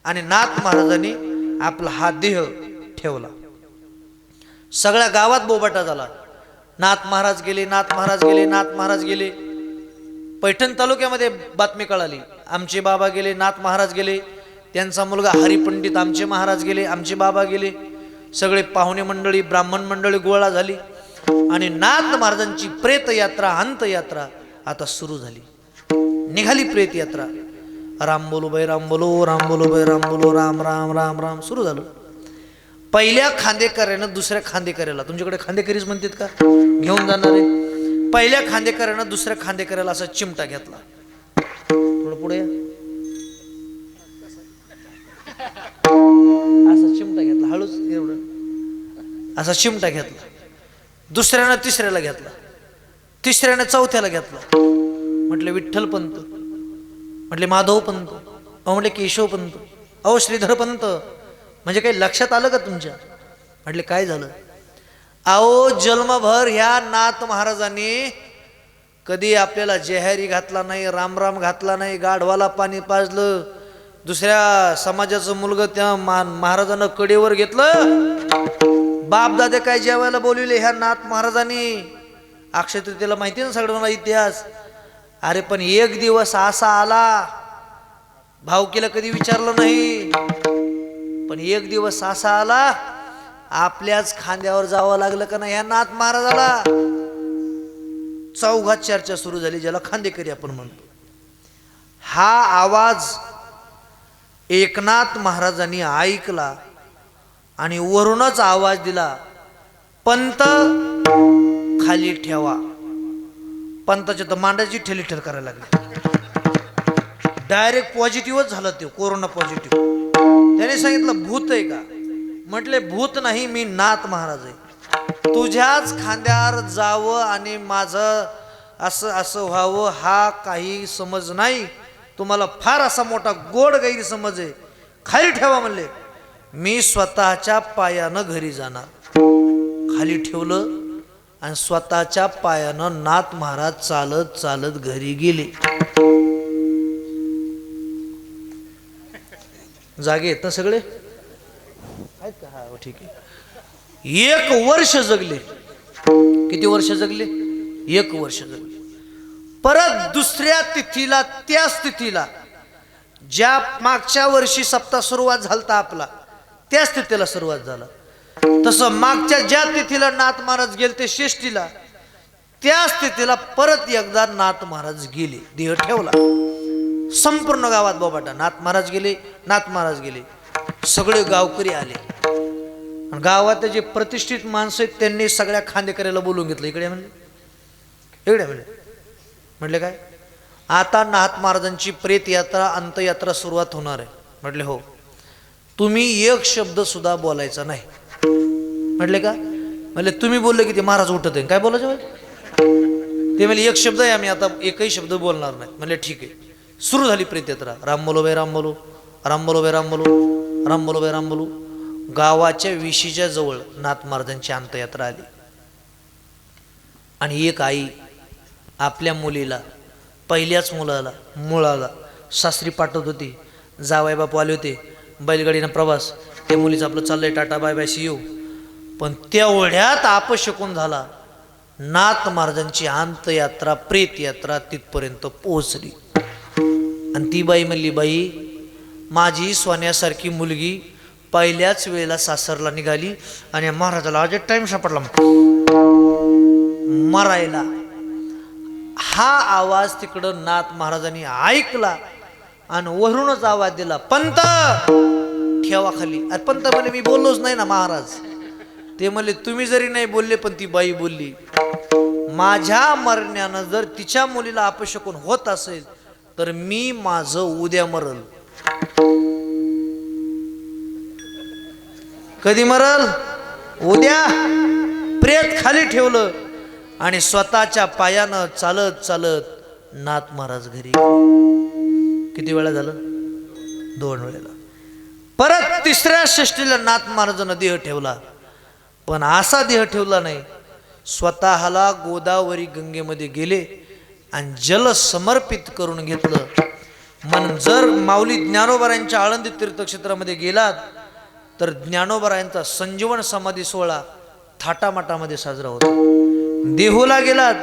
आणि नाथ महाराजांनी आपला हा देह ठेवला. सगळ्या गावात बोबाटा झाला. नाथ महाराज गेले, नाथ महाराज गेले, नाथ महाराज गेले. पैठण तालुक्यामध्ये बातमी कळाली, आमचे बाबा गेले, नाथ महाराज गेले. त्यांचा मुलगा हरिपंडित आमचे महाराज गेले, आमचे बाबा गेले. सगळे पाहुणे मंडळी, ब्राह्मण मंडळी गोळा झाली आणि नाथ महाराजांची प्रेत यात्रा, अंतयात्रा आता सुरू झाली. निघाली प्रेत यात्रा. राम बोलो बै राम बोलो, राम बोलो बै राम बोलो, राम राम राम राम सुरू झालं. पहिल्या खांदेकऱ्यानं दुसऱ्या खांदेकऱ्याला, तुमच्याकडे खांदेकरीच म्हणतात का घेऊन जाणारे, पहिल्या खांदेकऱ्यानं दुसऱ्या खांदेकऱ्याला असा चिमटा घेतला. थोडं पुढे असा चिमटा घेतला, हळूच एवढं असा चिमटा घेतला. दुसऱ्यानं तिसऱ्याला घेतला, तिसऱ्यानं चौथ्याला घेतला. म्हटले विठ्ठल पंत, म्हटले माधव पंत, म्हटले केशव पंत, अहो श्रीधर पंत. म्हणजे काही लक्षात आलं का तुमच्या? म्हटले काय झालं? अहो जन्मभर ह्या नाथ महाराजांनी कधी आपल्याला जेहारी घातला नाही, रामराम घातला नाही, गाढवाला पाणी पाजलं. दुसऱ्या समाजाचं मुलगा त्या महाराजांना कडेवर घेतलं. बाप दादे काय जेवायला बोलविले ह्या नाथ महाराजांनी अक्षय तृतीयेला माहिती ना सगळ्यांना इतिहास. अरे पण एक दिवस असा आला, भावकीला कधी विचारलं नाही, पण एक दिवस असा आला आपल्याच खांद्यावर जावं लागलं का नाही ह्या नाथ महाराजाला. चौघात चर्चा सुरू झाली, ज्याला खांदेकरी आपण म्हणतो. हा आवाज एकनाथ महाराजांनी ऐकला आणि वरूनच आवाज दिला, पंत खाली ठेवा. पंताच्या तर मांडाची ठेलीठेल करायला लागली. डायरेक्ट पॉझिटिव्हच झालं, ते कोरोना पॉझिटिव्ह. त्याने सांगितलं भूत आहे का? म्हटले भूत नाही, मी नाथ महाराज आहे. तुझ्याच खांद्यावर जावं आणि माझं असं असं व्हावं हा काही समज नाही. तुम्हाला फार असा मोठा गोड गैरसमज आहे. खाली ठेवा म्हणले. मी स्वतःच्या पायानं घरी जाणार. खाली ठेवलं आणि स्वतःच्या पायानं नाथ महाराज चालत चालत घरी गेले. जागे आहेत ना सगळे? आहेत का? हा ठीक आहे. 1 वर्ष जगले. किती वर्ष जगले? 1 वर्ष जगले. परत दुसऱ्या तिथीला, त्याच तिथीला, ज्या मागच्या वर्षी सप्ताह सुरुवात झालता आपला, त्याच तिथीला सुरुवात झाला. तसं मागच्या ज्या तिथीला नाथ महाराज गेले ते षष्टीला, त्याच तिथीला परत एकदा नाथ महाराज गेले, देह ठेवला. संपूर्ण गावात बोबाटा, नाथ महाराज गेले, नाथ महाराज गेले. सगळे गावकरी आले. गावात जे प्रतिष्ठित माणसं आहेत त्यांनी सगळ्या खांदेकऱ्याला बोलून घेतलं. इकडे म्हणले, इकडे म्हणले. म्हटले काय? आता नाथ महाराजांची प्रेत यात्रा, अंतयात्रा सुरुवात होणार आहे. म्हटले हो. तुम्ही एक शब्द सुद्धा बोलायचा नाही. म्हटले का? म्हणले तुम्ही बोलले की ते महाराज उठत आहे, काय बोलायचं? ते म्हणले एक शब्द आहे, आम्ही आता एकही शब्द बोलणार नाही. म्हणले ठीक आहे. सुरू झाली प्रेत यात्रा. राम बोलो बाई राम बोलो, राम बोलो बाई राम बोलो, राम बोलो बाई राम बोलो. गावाच्या विशीच्या जवळ नाथ महाराजांची अंतयात्रा आली. आणि एक आई आपल्या मुलीला, पहिल्याच मुलाला सासरी पाठवत होती. जावई बापू आले होते, बैलगाडीनं प्रवास. त्या मुलीचं आपलं चाललंय tata bye bye see you. पण तेवढ्यात अपशकुन झाला. नाथ महाराजांची अंतयात्रा, प्रेत यात्रा तिथपर्यंत पोहोचली. आणि ती बाई म्हणली, बाई माझी सोन्यासारखी मुलगी पहिल्याच वेळेला सासरला निघाली आणि महाराजाला आज टाइम सापडला मरायला. हा आवाज तिकडं नाथ महाराजांनी ऐकला आणि वरूनच आवाज दिला, पंत ठेवा खाली. अरे पंत म्हणे मी बोललोच नाही ना महाराज. ते म्हणले तुम्ही जरी नाही बोलले पण ती बाई बोलली. माझ्या मरण्यानं जर तिच्या मुलीला अपशकुन होत असेल तर मी माझं उद्या मरल. कधी मरल? उद्या. प्रेत खाली ठेवलं आणि स्वतःच्या पायानं चालत चालत नाथ महाराज घरी. किती वेळा झालं? 2 वेळेला. परत तिसऱ्या षष्टीला नाथ महाराजांना देह ठेवला. पण असा देह ठेवला नाही, स्वतःला गोदावरी गंगेमध्ये गेले आणि जल समर्पित करून घेतलं. म्हणून जर माऊली ज्ञानोबारायांच्या आळंदी तीर्थक्षेत्रामध्ये गेलात तर ज्ञानोबारायांचा संजीवन समाधी सोहळा थाटामाटामध्ये साजरा होतो. देहूला गेलात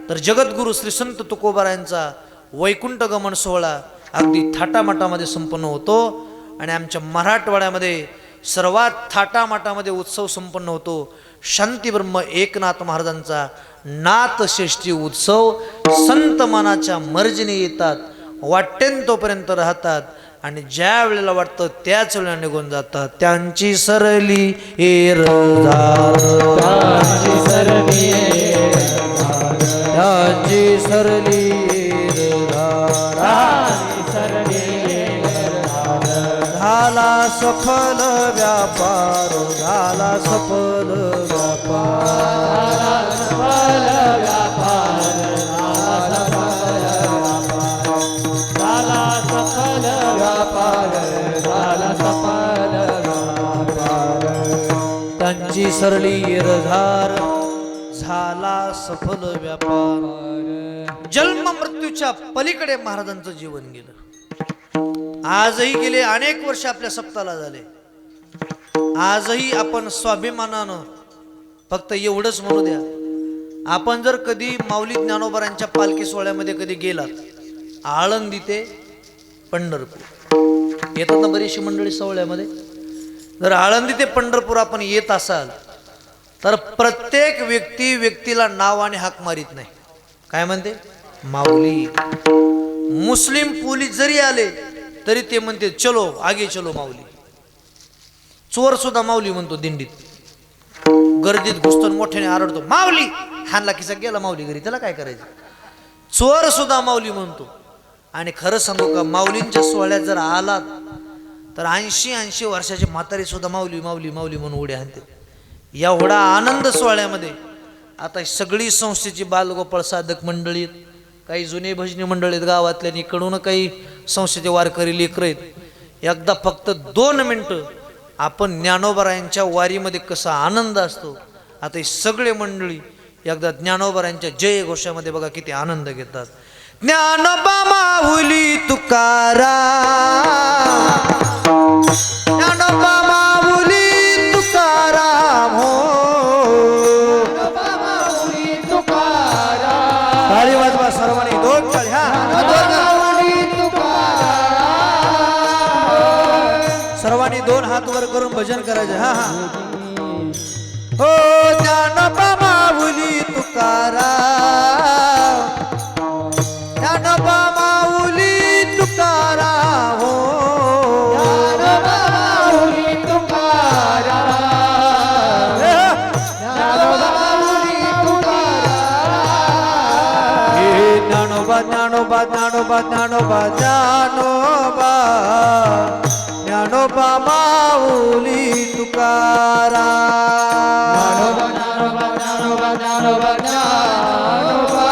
तर जगद्गुरु श्री संत तुकोबारायांचा वैकुंठ गमन सोहळा अगदी थाटामाटामध्ये संपन्न होतो. आणि आमच्या मराठवाड्यामध्ये सर्वात थाटामाटामध्ये उत्सव संपन्न होतो शांतीब्रह्म एकनाथ महाराजांचा नाथषष्ठी उत्सव. संत मनाच्या मर्जीने येतात, वाटेन तोपर्यंत राहतात आणि ज्या वेळेला वाटतं त्याच वेळेला निघून जातात. त्यांची सरली एरधार, त्यांची सरली त्यांची सरली एरधार, झाला सफल व्यापार, झाला सफल व्यापार, त्यांची सरली एरधार, झाला सफल व्यापार. जन्म मृत्यूच्या पलीकडे महाराजांचं जीवन गेलं. आजही गेले अनेक वर्ष आपल्या सप्ताहाला झाले. आजही आपण स्वाभिमानानं फक्त एवढंच म्हणू द्या, आपण जर कधी माऊली ज्ञानोबारांच्या पालखी सोहळ्यामध्ये कधी गेलात, आळंदी ते पंढरपूर येतात ना बरीचशी मंडळी सोहळ्यामध्ये, जर आळंदी ते पंढरपूर आपण येत असाल तर प्रत्येक व्यक्तीला नाव आणि हाक मारित नाही. काय म्हणते? माऊली. मुस्लिम पोलीस जरी आले तरी ते म्हणते चलो आगे चलो माऊली. चोर सुद्धा माऊली म्हणतो दिंडीत. गर्दीत घुसतो मोठ्याने आरडतो माऊली. हानला किसा गेला माऊली घरी, त्याला काय करायचं? चोर सुद्धा माऊली म्हणतो. आणि खरं सांगू का, माऊलींच्या सोहळ्यात जर आलात तर 80 वर्षाची म्हातारी सुद्धा माऊली माऊली माऊली म्हणून उड्या आणते. एवढा आनंद सोहळ्यामध्ये. आता सगळी संस्थेची बालगोपाळ साधक मंडळी आहेत, काही जुने भजनी मंडळी आहेत गावातल्या, इकडून काही संस्थेचे वारकरी लेकरं आहेत. एकदा फक्त 2 मिनटं आपण ज्ञानोबारायांच्या वारीमध्ये कसा आनंद असतो, आता ही सगळे मंडळी एकदा ज्ञानोबारायांच्या जय घोषामध्ये बघा किती आनंद घेतात. ज्ञानोबा माऊली तुकाराम, ज्ञानोबा माऊली तुकाराम हो. टाळी वाजवा सर्वांनी, 2 टाळी. सर्वांनी 2 हात वर करून भजन करायचे. हा हा हो. ज्ञानोबा माऊली तुकाराम, ज्ञानोबा माऊली तुकाराम हो. ज्ञानोबा माऊली तुकाराम, ज्ञानोबा माऊली तुकाराम. ज्ञानोबा ज्ञानोबा ज्ञानोबा ज्ञानोबा ज्ञानोबा ज्ञानोबा माऊली तुकाराम. ज्ञानोबा ज्ञानोबा ज्ञानोबा ज्ञानोबा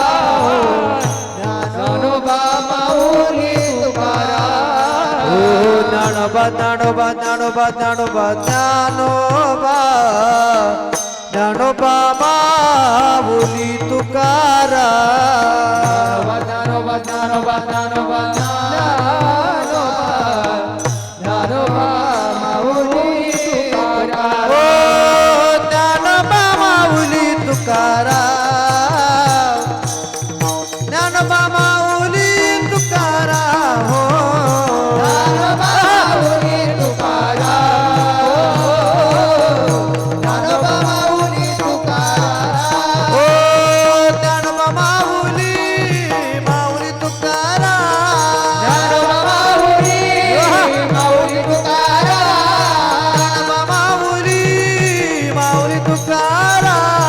ज्ञानोबा माऊली तुकाराम. हो. ज्ञानोबा ज्ञानोबा ज्ञानोबा ज्ञानोबा ज्ञानोबा ज्ञानोबा माऊली तुकाराम. ज्ञानोबा ज्ञानोबा ज्ञानोबा ज्ञानोबा माऊली तुकाराम. हो. ज्ञानोबा माऊली तुकाराम, ज्ञानोबा माऊली तुकाराम हो. ज्ञानोबा माऊली तुकाराम, ज्ञानोबा माऊली तुकाराम. हो. ज्ञानोबा माऊली माऊली तुकाराम, ज्ञानोबा माऊली माऊली तुकाराम. ज्ञानोबा माऊली माऊली तुकाराम. ज्ञानोबा माऊली माऊली तुकाराम. ज्ञानोबा माऊली माऊली तुकाराम. ज्ञानोबा माऊली माऊली तुकाराम.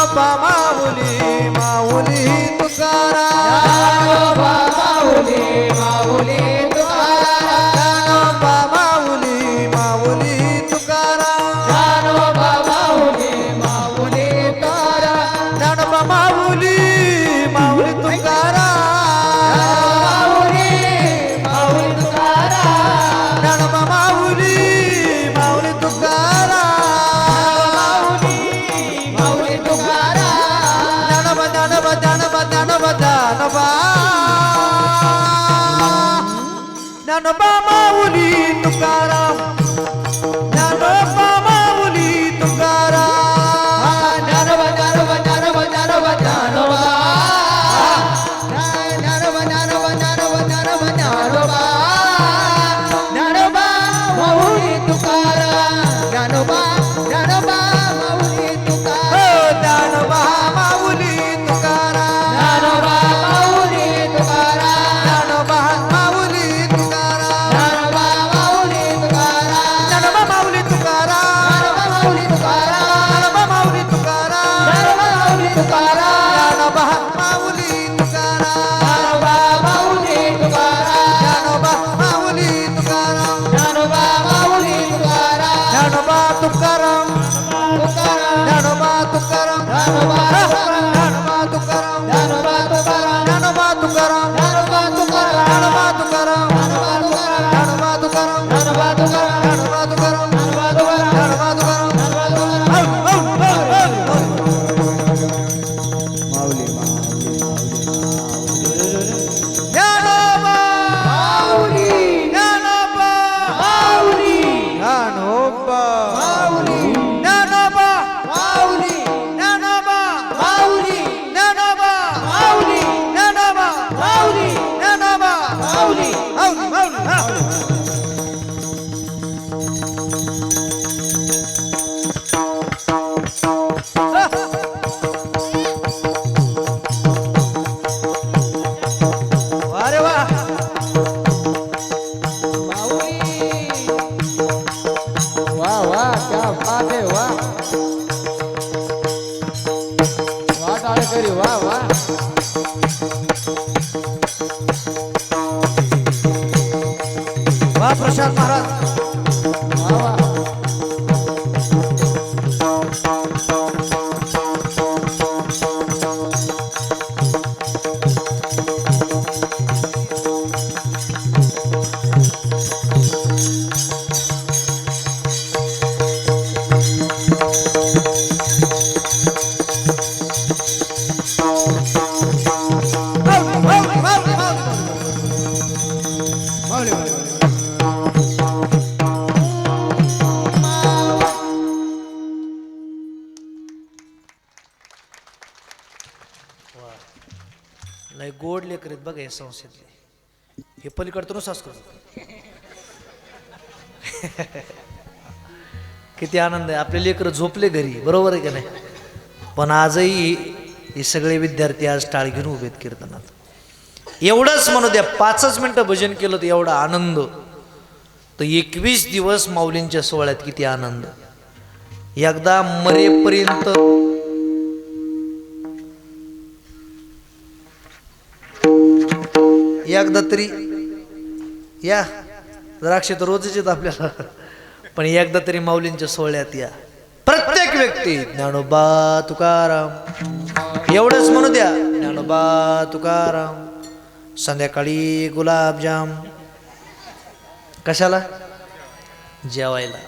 ज्ञानोबा माऊली माऊली तुकाराम. ज्ञानोबा माऊली माऊली तुकाराम. ज्ञानोबा माऊली माऊली तुकाराम. माऊली माऊली तुकाराम. ज्ञानोबा माऊली माऊली तुकाराम. माऊली माऊली तुकाराम. ज्ञानोबा ज्ञानोबा ज्ञानोबा ज्ञानोबा ज्ञानोबा ज्ञानोबा माऊली तुकाराम. ज्ञानोबा माऊली तुकाराम. ज्ञानोबा ज्ञानोबा ज्ञानोबा ज्ञानोबा ज्ञानोबा. ज्ञानोबा ज्ञानोबा ज्ञानोबा ज्ञानोबा ज्ञानोबा. ज्ञानोबा माऊली तुकाराम. ज्ञानोबा ज्ञानोबा माऊली हो. तुकाराम. ज्ञानोबा माऊली तुकाराम. ज्ञानोबा माऊली तुकाराम. ज्ञानोबा माऊली तुकाराम. ज्ञानोबा माऊली तुकाराम. ज्ञानोबा माऊली तुकाराम. ज्ञानोबा माऊली तुकाराम. ज्ञानोबा माऊली तुकाराम. ज्ञानोबा माऊली तुकाराम. ज्ञानोबा माऊली तुकाराम. ज्ञानोबा माऊली तुकाराम. ज्ञानोबा माऊली तुकाराम. ज्ञानोबा माऊली तुकाराम. ज्ञानोबा तुकाराम. तुकाराम. ज्ञानोबा तुकाराम. ज्ञानोबा तुकाराम. ज्ञानोबा तुकाराम. ज्ञानोबा तुकाराम. ज्ञानोबा तुकाराम. ज्ञानोबा तुकाराम. ज्ञानोबा तुकाराम. ज्ञानोबा ज्ञानोबा तुकाराम. तुकाराम. ज्ञानोबा तुकाराम. ज्ञानोबा तुकाराम. ज्ञानोबा तुकाराम. ज्ञानोबा तुकाराम. ज्ञानोबा तुकाराम. ज्ञानोबा माऊली ज्ञानोबा माऊली ज्ञानोबा वा प्रशांत महाराज. लय गोड लेकर आहेत बघा या संस्थेतले. हे पलीकडतं नुसाच करतो. किती आनंद आहे. आपले लेकर झोपले घरी, बरोबर आहे का नाही. पण आजही हे सगळे विद्यार्थी आज टाळ घेऊन उभे आहेत कीर्तनात. एवढंच म्हणू द्या, 5च मिनिटं भजन केलं तर एवढा आनंद. तर 21 दिवस माऊलींच्या सोहळ्यात किती आनंद. एकदा मरेपर्यंत एकदा तरी या. द्राक्ष तर रोजच येत आपल्याला, पण एकदा तरी माऊलींच्या सोहळ्यात या. प्रत्येक व्यक्ती ज्ञानोबा तुकाराम एवढंच म्हणू द्या. ज्ञानोबा तुकाराम. संध्याकाळी गुलाबजाम कशाला? जेवायला.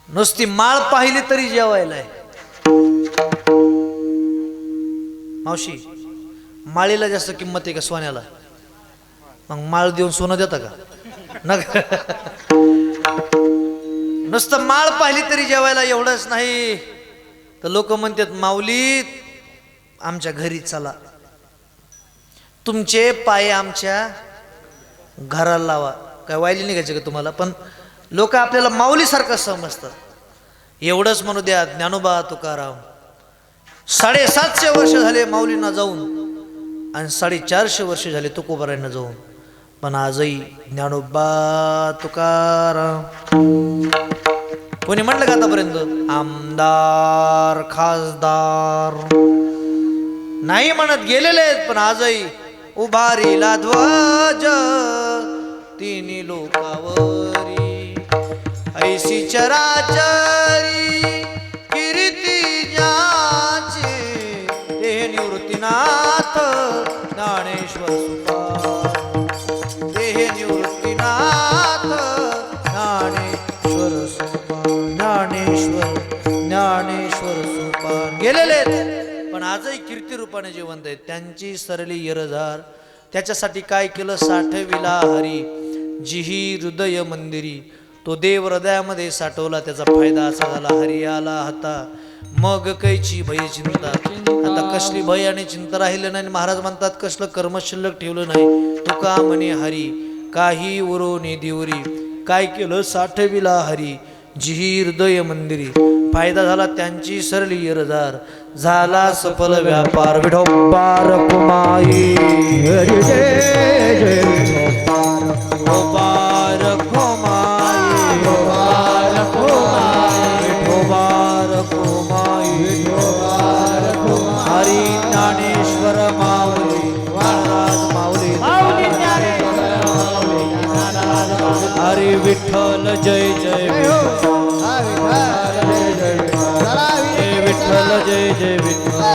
नुसती माळ पाहिली तरी जेवायला आहे. मावशी, माळीला जास्त किंमत आहे का सोन्याला? मग माळ देऊन सोनं देता का? नका. नुसतं माळ पाहिली तरी जेवायला. एवढंच नाही तर लोक म्हणतात माऊली आमच्या घरी चला, तुमचे पाय आमच्या घराला लावा. काय वायली निघायचे का तुम्हाला? पण लोक आपल्याला माऊलीसारखं समजतात. एवढंच म्हणू द्या. ज्ञानोबा तुकाराम 750 वर्ष झाले माऊलींना जाऊन आणि 450 वर्ष झाले तुकोबारायांना जाऊन. पण आजही ज्ञानोबा तुकाराम. कोणी म्हटलं का आतापर्यंत आमदार खासदार? नाही म्हणत गेलेले आहेत. पण आजही उभारीला ध्वज तिन्ही लोकावरी, ऐसी चराचरी कीर्ती ज्याची, ते निवृत्तीनाथ ज्ञानेश्वर सुपान. ते निवृत्तीनाथ ज्ञानेश्वर सुपान. ज्ञानेश्वर सुपान गेलेले आहेत, पण आजही कीर्ती रूपाने जिवंत आहेत. त्यांची सरली यरधार. त्याच्यासाठी काय केलं? साठविला हरी जिही हृदय मंदिरी. तो देव हृदयामध्ये साठवला. त्याचा फायदा असा झाला, हरी आला हाता मग कैची भय चिंता. आता कसली भय आणि चिंता राहिलं नाही. महाराज म्हणतात कसलं कर्म शिल्लक ठेवलं नाही. तुका म्हणे हरी काही उरो निधिवरी. काय केलं? साठविला हरी जिही हृदय मंदिरी. फायदा झाला त्यांची सरली यरदार. झाला सफल व्यापार. विठोबार कुमाई हरी जय जय विठोबार कुमाई. विठोबार कुमाई. विठोबार कुमाई. हरी ज्ञानेश्वर माऊली महाराज माऊली. हरी विठ्ठल जय जय विठ्ठल.